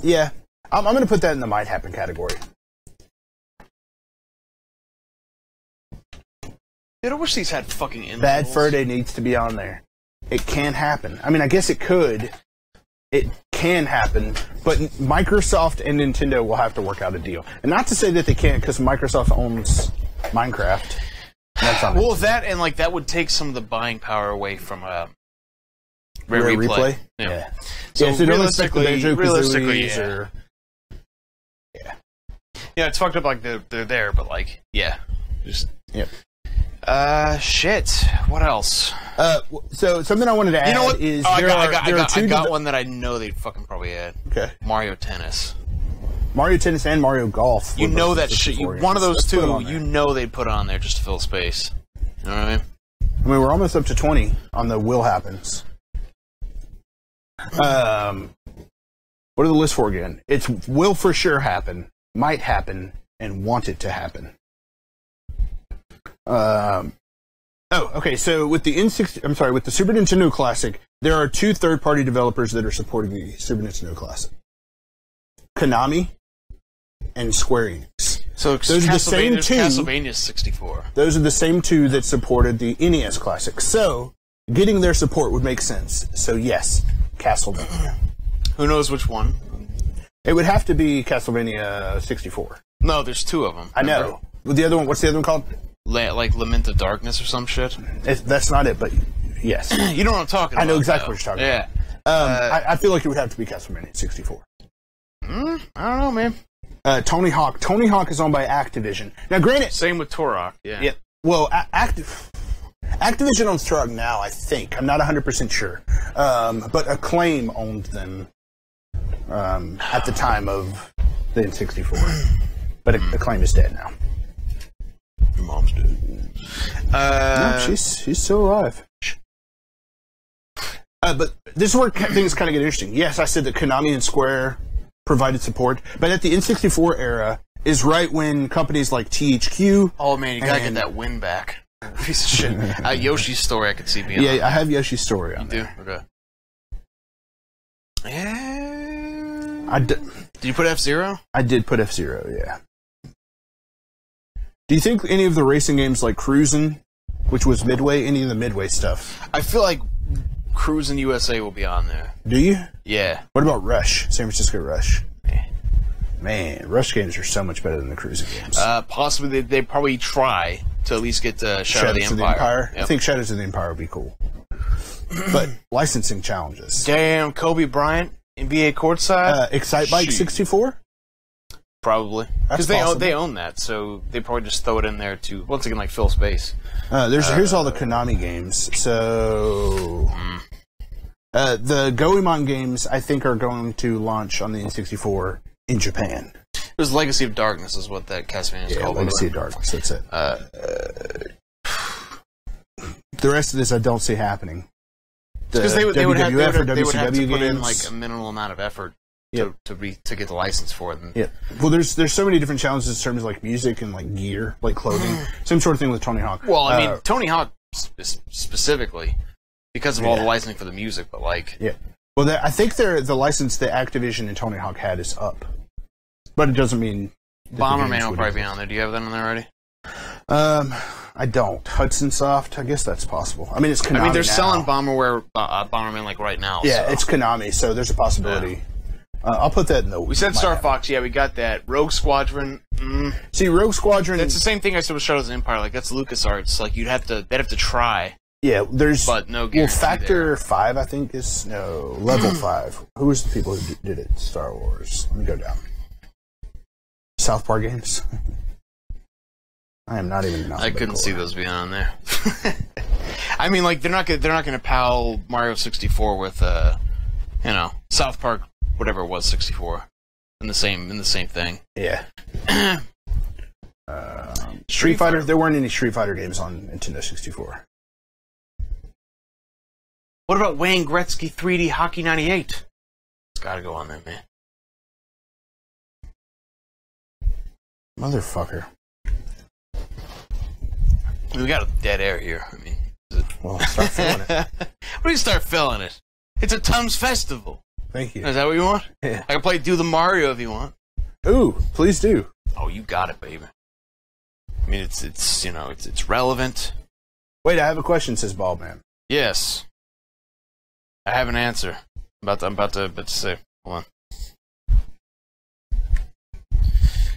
Yeah. I'm going to put that in the might happen category. Dude, I wish these had fucking in Bad Fur Day needs to be on there. It can happen. I mean, I guess it could. It can happen, but Microsoft and Nintendo will have to work out a deal. And not to say that they can't, because Microsoft owns Minecraft. That's not well, that and like that would take some of the buying power away from Rare Replay. Yeah. So, yeah, so realistically, yeah. Or, yeah, it's fucked up. Like they're there, but like, yeah, just yeah. Shit. What else? So something I wanted to add you know what? is I got one that I know they'd fucking probably add. Okay. Mario Tennis. Mario Tennis and Mario Golf. You know that shit. One of those two, you know they'd put on there just to fill space. You know what I mean? I mean, we're almost up to 20 on the Will Happens. What are the lists for again? It's will for sure happen, might happen, and want it to happen. Okay. So with the with the Super Nintendo Classic, there are 2 third-party developers that are supporting the Super Nintendo Classic: Konami and Square Enix. So those are the same 2. Castlevania 64. Those are the same 2 that supported the NES Classic. So getting their support would make sense. So yes, Castlevania. Who knows which one? It would have to be Castlevania 64. No, there's 2 of them. I know. The other one, what's the other one called? Like Lament of Darkness or some shit? That's not it, but yes. You know what I'm talking about. I know exactly what you're talking about. I feel like it would have to be Castlevania 64. I don't know, man. Tony Hawk. Tony Hawk is owned by Activision. Now, granted... Same with Turok, yeah. Yeah. Well, Activision owns Turok now, I think. I'm not 100% sure. But Acclaim owned them at the time of the N64. But Acclaim is dead now. Your mom's dead. No, she's still alive. But this is where things kind of get interesting. Yes, I said that Konami and Square provided support, but at the N64 era is right when companies like THQ... Oh, man, you gotta get that win back. Piece of shit. Yoshi's Story I could see being on. I have Yoshi's Story on there. You do? Okay. Yeah... Did you put F-Zero? I did put F-Zero, yeah. Do you think any of the racing games like Cruisin', which was Midway, any of the Midway stuff? I feel like Cruisin' USA will be on there. Do you? Yeah. What about Rush? San Francisco Rush? Man, Rush games are so much better than the Cruisin' games. Possibly they probably try to at least get Shadows of the Empire. Yep. I think Shadows of the Empire would be cool. But licensing challenges. Damn, Kobe Bryant, NBA courtside? Excitebike 64? Probably. Because they own that, so they probably just throw it in there to, once again, like, fill space. Here's all the Konami games. So... the Goemon games, I think, are going to launch on the N64 in Japan. It was Legacy of Darkness is what that Castlevania is called. Legacy of Darkness, that's it. The rest of this I don't see happening. Because they would have to games, put in like a minimal amount of effort to get the license for them. Yeah. Well, there's so many different challenges in terms of like music and like gear, like clothing. Same sort of thing with Tony Hawk. Well, I mean, Tony Hawk specifically because of all the licensing for the music, but like well, I think the license that Activision and Tony Hawk had is up, but it doesn't mean Bomberman will probably be on there. Do you have that on there already? I don't. Hudson Soft, I guess that's possible. I mean, it's Konami. I mean, they're now. selling Bomberman like right now. Yeah, so. It's Konami, so there's a possibility. Yeah. I'll put that in the. We said Star Fox. Yeah, we got that. Rogue Squadron. See, Rogue Squadron. That's the same thing I said with Shadows of the Empire. Like that's LucasArts. Like they'd have to try. Yeah, there's. But no guarantee. Well, Factor 5, I think is Level 5. Who was the people who did it? Star Wars. Let me go down. South Park games. I am not even. I couldn't see those being on there. I mean, like they're not gonna pal Mario 64 with South Park, whatever it was, 64, in the same thing. Yeah. Street Fighter. There weren't any Street Fighter games on Nintendo 64. What about Wayne Gretzky 3D Hockey 98? It's got to go on there, man. Motherfucker. We got a dead air here. I mean, well, start filling it. What do you start filling it? It's a Tums Festival. Thank you. Is that what you want? Yeah. I can play Do the Mario if you want. Ooh, please do. Oh, you got it, baby. I mean, it's relevant. Wait, I have a question. Says Baldman. Yes. I have an answer. I'm about to say. Hold on.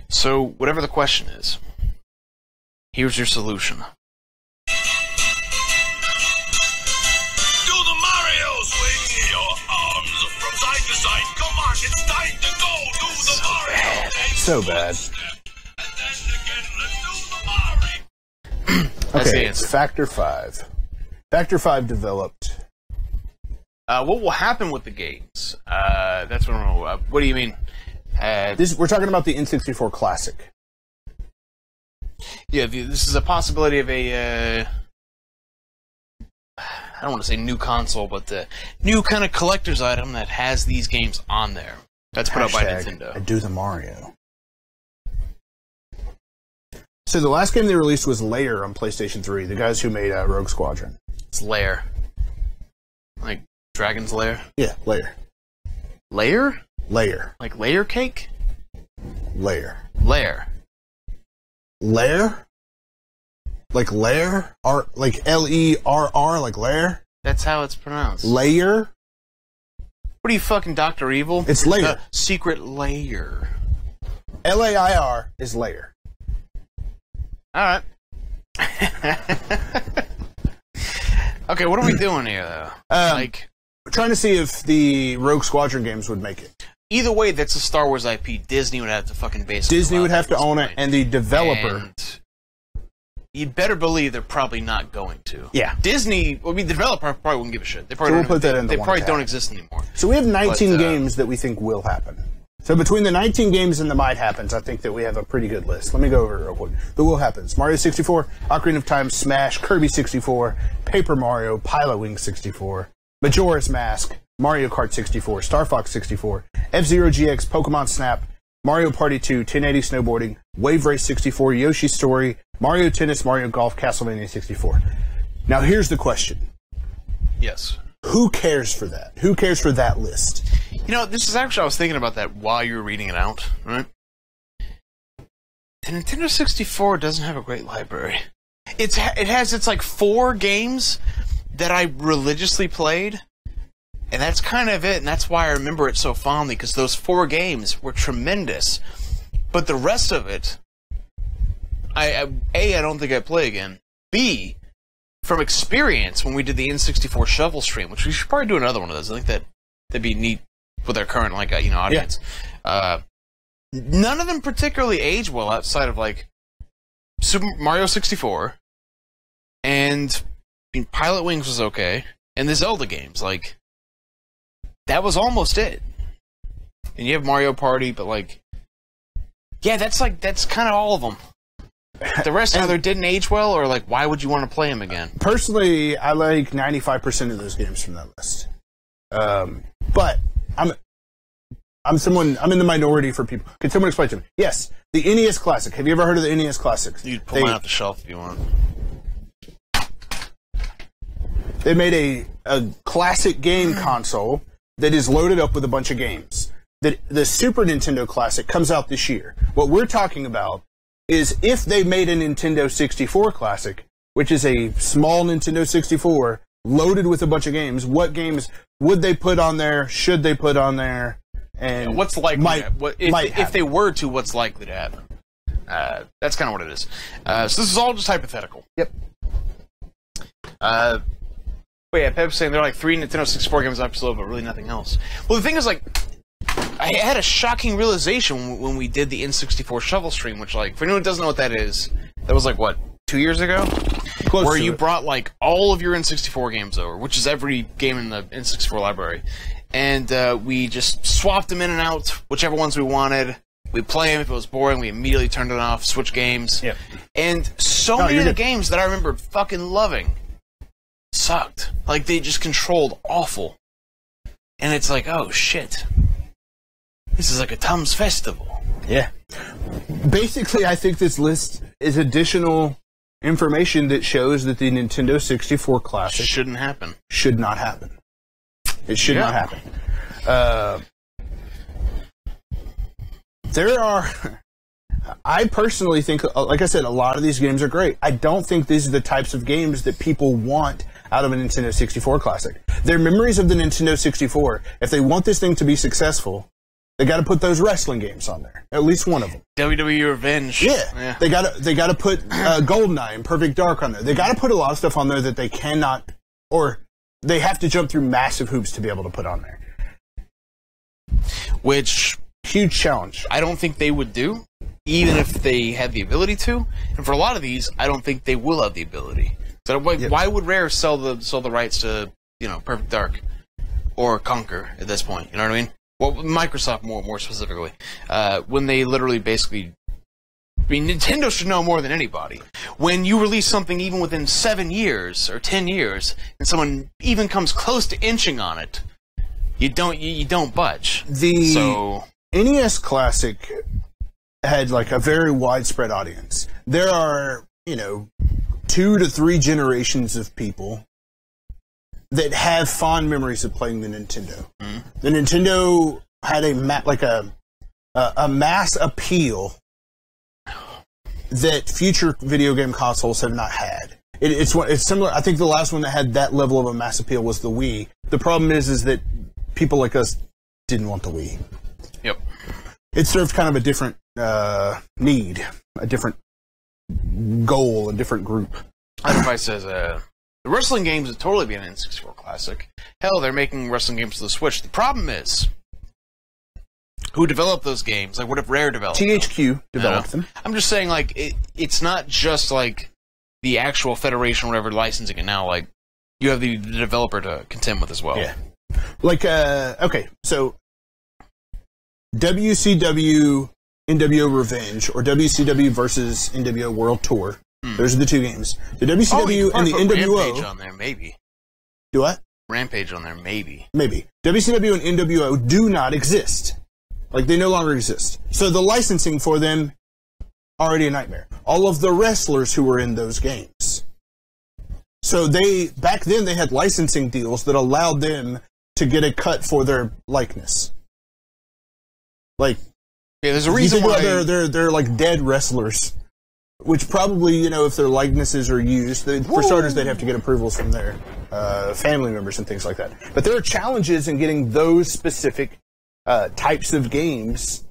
So, whatever the question is, here's your solution. Do the Mario swing your arms from side to side. Come on, it's time to go. Do the Mario. So bad. And then again, let's do the Mario. That's the Okay, answer. Factor 5. Factor 5 developed. What will happen with the games? That's what I'm. What do you mean? We're talking about the N64 Classic. Yeah, this is a possibility of a. I don't want to say new console, but the new kind of collector's item that has these games on there. That's put out by I Nintendo. do the Mario. So the last game they released was Lair on PlayStation 3, the guys who made Rogue Squadron. It's Lair. Like Dragon's Lair? Yeah, Lair. Lair? Lair. Like layer cake? Lair. Lair. Lair? Like Lair? Like Lerr, like Lair? That's how it's pronounced. Layer? What are you, fucking Dr. Evil? It's Lair. Secret layer. Lair is Lair. Alright. Okay, what are we doing here, though? We're trying to see if the Rogue Squadron games would make it. Either way, that's a Star Wars IP. Disney would have to fucking basically. Disney would have to own it, and the developer. And you better believe they're probably not going to. Yeah. Disney, the developer probably wouldn't give a shit. They probably So we'll don't, put that in the They one probably tab. don't exist anymore. So we have 19 But, games that we think will happen. So between the 19 games and the might happens, I think that we have a pretty good list. Let me go over it real quick. The will happens: Mario 64, Ocarina of Time, Smash, Kirby 64, Paper Mario, Pilot Wings 64, Majora's Mask, Mario Kart 64, Star Fox 64, F-Zero GX, Pokemon Snap, Mario Party 2, 1080 Snowboarding, Wave Race 64, Yoshi's Story, Mario Tennis, Mario Golf, Castlevania 64. Now here's the question. Yes. Who cares for that? Who cares for that list? You know, this is actually, I was thinking about that while you were reading it out, right? The Nintendo 64 doesn't have a great library. It has, it's like 4 games that I religiously played, and that's kind of it, and that's why I remember it so fondly, because those 4 games were tremendous. But the rest of it, I don't think I'd play again. B, from experience, when we did the N64 Shovel stream, which we should probably do another one of those. I think that'd be neat with our current, audience. Yeah. None of them particularly age well outside of, Super Mario 64, and Pilot Wings was okay, and the Zelda games, that was almost it. And you have Mario Party, but, that's kind of all of them. The rest either didn't age well, or, why would you want to play them again? Personally, I like 95% of those games from that list. But I'm in the minority for people. Can someone explain to me? Yes, the NES Classic. Have you ever heard of the NES Classic? You can pull mine off the shelf if you want. They made a classic game console that is loaded up with a bunch of games. The Super Nintendo Classic comes out this year. What we're talking about is if they made a Nintendo 64 Classic, which is a small Nintendo 64 loaded with a bunch of games, what games would they put on there? Should they put on there? And what's likely? If they were to, what's likely to happen? That's kind of what it is. So this is all just hypothetical. Yep. But yeah, Pep's saying there are 3 Nintendo 64 games I've sold, but really nothing else. Well, the thing is, I had a shocking realization when we did the N64 Shovel stream, which, for anyone who doesn't know what that is, that was 2 years ago? Close where to you it. brought all of your N64 games over, which is every game in the N64 library, and we just swapped them in and out, whichever ones we wanted. We'd play them. If it was boring, we immediately turned it off, switch games. Yep. And many of the games that I remember fucking loving sucked. They just controlled awful. And it's oh shit. This is a Tums Festival. Yeah. Basically, I think this list is additional information that shows that the Nintendo 64 Classic Shouldn't happen. should not happen. It should not happen. There are... I personally think, like I said, a lot of these games are great. I don't think these are the types of games that people want out of a Nintendo 64 classic. Their memories of the Nintendo 64, if they want this thing to be successful, they got to put those wrestling games on there. At least one of them. WWE Revenge. Yeah. They got to put GoldenEye and Perfect Dark on there. They got to put a lot of stuff on there that they cannot, or they have to jump through massive hoops to be able to put on there. Which, huge challenge. I don't think they would do, even if they had the ability to. And for a lot of these, I don't think they will have the ability. So why would Rare sell the rights to, Perfect Dark or Conquer at this point? You know what I mean? Well, Microsoft more specifically, when they literally basically, Nintendo should know more than anybody. When you release something even within 7 years or 10 years, and someone even comes close to inching on it, you don't budge. The NES Classic had like a very widespread audience. There are 2 to 3 generations of people that have fond memories of playing the Nintendo. Mm-hmm. The Nintendo had a mass appeal that future video game consoles have not had. It's similar. I think the last one that had that level of a mass appeal was the Wii. The problem is that people like us didn't want the Wii. Yep. It served kind of a different need, a different goal, a different group. Everybody says the wrestling games would totally be an N64 classic. Hell, they're making wrestling games for the Switch. The problem is, who developed those games? Like, what if Rare developed them? THQ developed them. I'm just saying, like, it's not just, like, the actual Federation or whatever licensing it now. Like, you have the developer to contend with as well. Yeah. Like, okay, so WCW NWO Revenge or WCW versus NWO World Tour. Those are the 2 games. The WCW and the NWO. Rampage on there, maybe. Do what? Rampage on there, maybe. Maybe. WCW and NWO do not exist. Like, they no longer exist. So the licensing for them, already a nightmare. All of the wrestlers who were in those games. So back then they had licensing deals that allowed them to get a cut for their likeness. Like, yeah, there's a reason why they're like dead wrestlers. Which probably, if their likenesses are used, for starters, they'd have to get approvals from their family members and things like that. But there are challenges in getting those specific types of games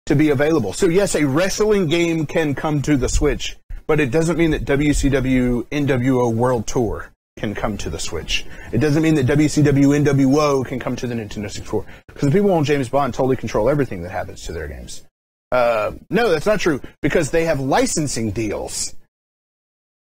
to be available. So yes, a wrestling game can come to the Switch, but it doesn't mean that WCW NWO World Tour can come to the Switch. It doesn't mean that WCW NWO can come to the Nintendo 64. Because the people on James Bond totally control everything that happens to their games. No, that's not true, because they have licensing deals.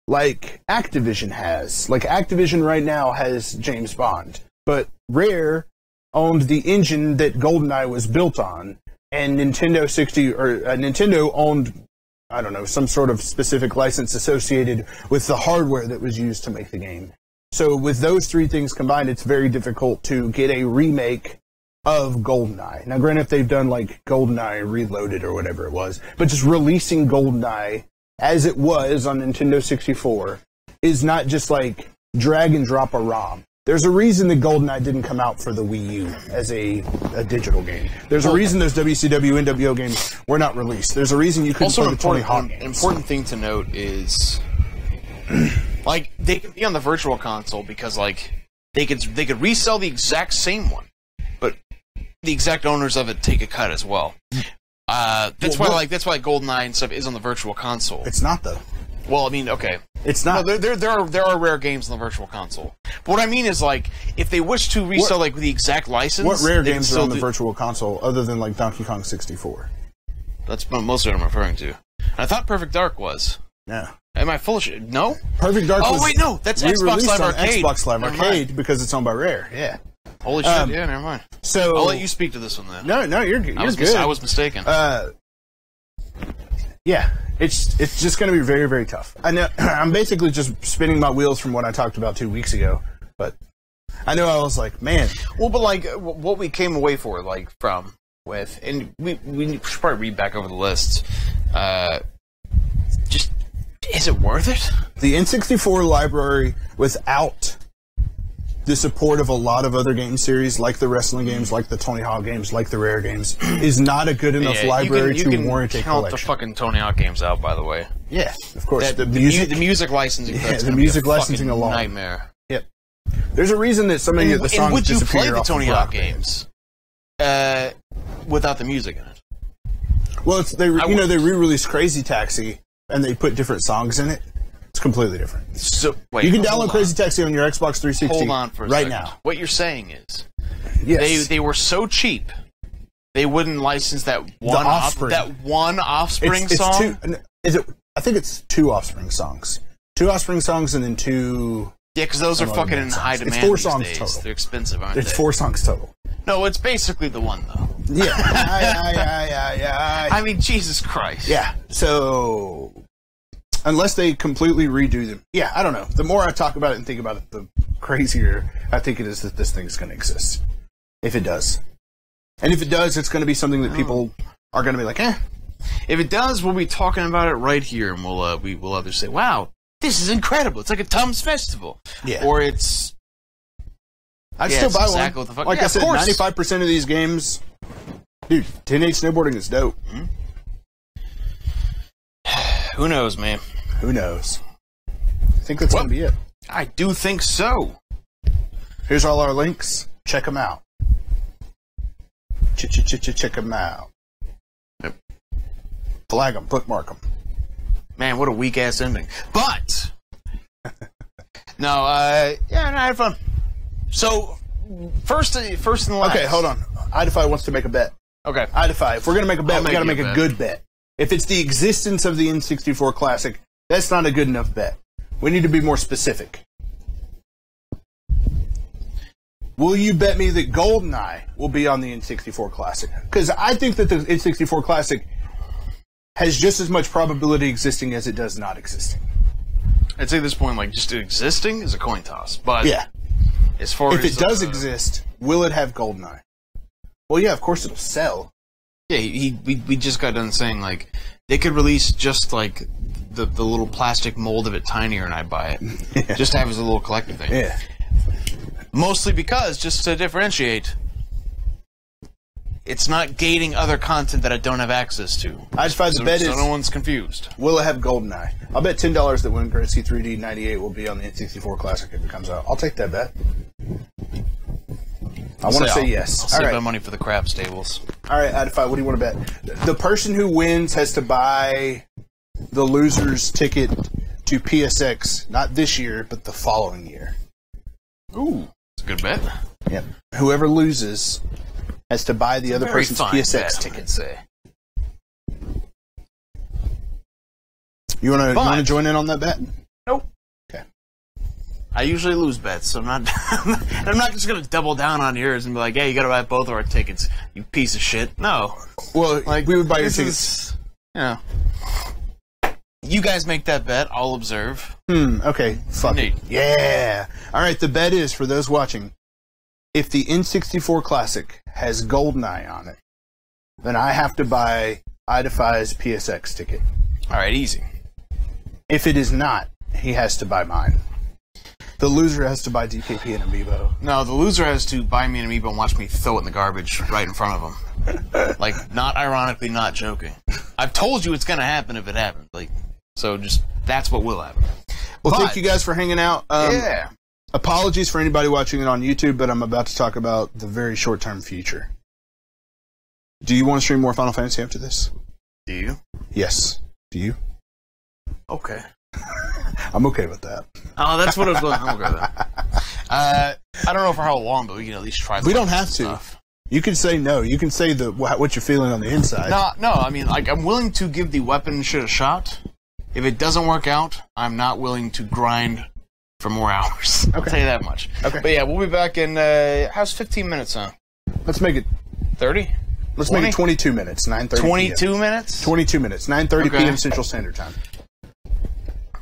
Like Activision has. Like Activision right now has James Bond. But Rare owned the engine that GoldenEye was built on, and Nintendo owned, I don't know, some sort of specific license associated with the hardware that was used to make the game. So with those 3 things combined, it's very difficult to get a remake of GoldenEye. Now, granted, if they've done like GoldenEye Reloaded or whatever it was, but just releasing GoldenEye as it was on Nintendo 64 is not just like drag and drop a ROM. There's a reason that GoldenEye didn't come out for the Wii U as a digital game. There's a reason those WCW NWO games were not released. There's a reason you couldn't play the Tony Hawk games. An important thing to note is, like, they can be on the Virtual Console because, like, they could resell the exact same one, but the exact owners of it take a cut as well. That's why GoldenEye and stuff is on the Virtual Console. It's not, though. Well, I mean, okay. It's not. No, there are rare games on the Virtual Console. But what I mean is, like, if they wish to resell like the exact license, what rare games are on the Virtual Console other than like Donkey Kong 64? That's most of what I'm referring to. And I thought Perfect Dark was. Yeah. Am I full of shit? No. Perfect Dark. Oh wait, no. That's Xbox Live Arcade. Xbox Live Arcade because it's owned by Rare. Yeah. Holy shit! Yeah, never mind. So I'll let you speak to this one then. No, you're good. I was mistaken. Yeah, it's just going to be very, very tough. I know I'm basically just spinning my wheels from what I talked about 2 weeks ago, but I know I was like, man. Well, but like what we came away with, and we should probably read back over the lists. Just is it worth it? The N64 library without the support of a lot of other game series, like the wrestling games, like the Tony Hawk games, like the Rare games, is not a good enough library to warrant a collection. You can count the fucking Tony Hawk games out, by the way. Yeah, of course. The music licensing. Yeah, the music licensing alone. Nightmare. Yep. There's a reason that so many of the songs and would you disappear play the off Tony of Hawk rock games without the music in it? Well, they re-released Crazy Taxi and they put different songs in it. It's completely different. So wait, you can download Crazy Taxi on your Xbox 360 hold on for a right second. now. What you're saying is, Yes. they were so cheap, they wouldn't license that one Offspring It's song. I think it's 2 Offspring songs. 2 Offspring songs and then 2. Yeah, because those are fucking in high demand. It's 4 these songs days. total. They're expensive, aren't It's they? 4 songs total. No, it's basically the one though. Yeah. I mean, Jesus Christ. Yeah. So, unless they completely redo them, yeah, I don't know. The more I talk about it and think about it, the crazier I think it is that this thing's going to exist. If it does, and if it does, it's going to be something that people are going to be like, eh. If it does, we'll be talking about it right here, and we'll either say, "Wow, this is incredible! It's like a Tums Festival," Yeah. or it's. I'd still buy exactly one. what the fuck. Like Yeah, I said, of course. 95% of these games, dude, teenage snowboarding is dope. Who knows, man? Who knows? I think that's going to be it. I do think so. Here's all our links. Check them out. Check them out. Yep. Flag them. Bookmark them. Man, what a weak ass ending. But no, I had fun. So first and last. Okay, hold on. Idify wants to make a bet. Okay. Idify. If we're going to make a bet, I'll we got to make make you a a good bet. If it's the existence of the N64 Classic, that's not a good enough bet. We need to be more specific. Will you bet me that GoldenEye will be on the N64 Classic? Because I think that the N64 Classic has just as much probability existing as it does not existing. I'd say at this point, like, just existing is a coin toss. But Yeah. as far If as it does exist, will it have GoldenEye? Well, yeah, of course it'll sell. yeah, we just got done saying like they could release just like the little plastic mold of it tinier, and I'd buy it just to have as a little collector thing. Yeah. Mostly because, just to differentiate, it's not gating other content that I don't have access to. I just find the bet so is, no one's confused. will it have GoldenEye? I'll bet $10 that Wayne Gretzky 3D 98 will be on the N64 Classic if it comes out. I'll take that bet. I want to say yes. I'll save my money for the crap stables. All right, Idify, what do you want to bet? The person who wins has to buy the loser's ticket to PSX, not this year, but the following year. Ooh, it's a good bet. Yep. Whoever loses has to buy the other Very person's fine PSX bet, ticket. I'd say. You want to join in on that bet? Nope. Okay. I usually lose bets, so I'm not just gonna double down on yours and be like, "Hey, you gotta buy both of our tickets, you piece of shit." No, Well, like we would buy your this tickets. You guys make that bet. I'll observe. Okay. Fuck Neat. it. Yeah. All right. The bet is, for those watching, if the N64 Classic has GoldenEye on it, then I have to buy Idify's PSX ticket. All right, easy. If it is not, he has to buy mine. The loser has to buy DKP and Amiibo. No, the loser has to buy me an Amiibo and watch me throw it in the garbage right in front of him. Like, not ironically, not joking. I've told you it's gonna happen if it happens. Like, so just that's what will happen. Well, But- thank you guys for hanging out. Yeah. Apologies for anybody watching it on YouTube, but I'm about to talk about the very short-term future. Do you want to stream more Final Fantasy after this? Do you? Yes. Do you? Okay. I'm okay with that. Oh, that's what I was going. I'm okay with that. I don't know for how long, but we can at least try. We don't have to. Stuff. You can say no. You can say what you're feeling on the inside. No. I mean, like, I'm willing to give the weapon shit a shot. If it doesn't work out, I'm not willing to grind for more hours. I'll tell you that much. Okay. But yeah, we'll be back in. How's 15 minutes, huh? Let's make it. 30. Let's make it 22 minutes. 9:30. 22 PM. minutes. 22 minutes. 9:30 Okay. p.m. Central Standard Time.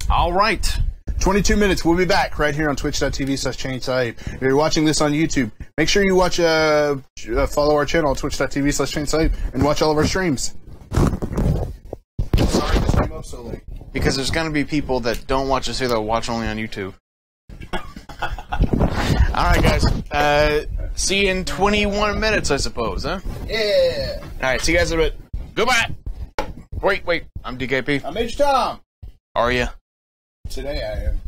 All right. 22 minutes. We'll be back right here on twitch.tv/ChainSawApe. If you're watching this on YouTube, make sure you watch, follow our channel, twitch.tv/ChainSawApe, and watch all of our streams. Sorry to stream up so late. Because there's going to be people that don't watch us here that watch only on YouTube. All right, guys. See you in 21 minutes, I suppose, huh? Yeah. All right, see you guys in a bit. Goodbye. Wait. I'm DKP. I'm H. Tom. Are you? Today I am.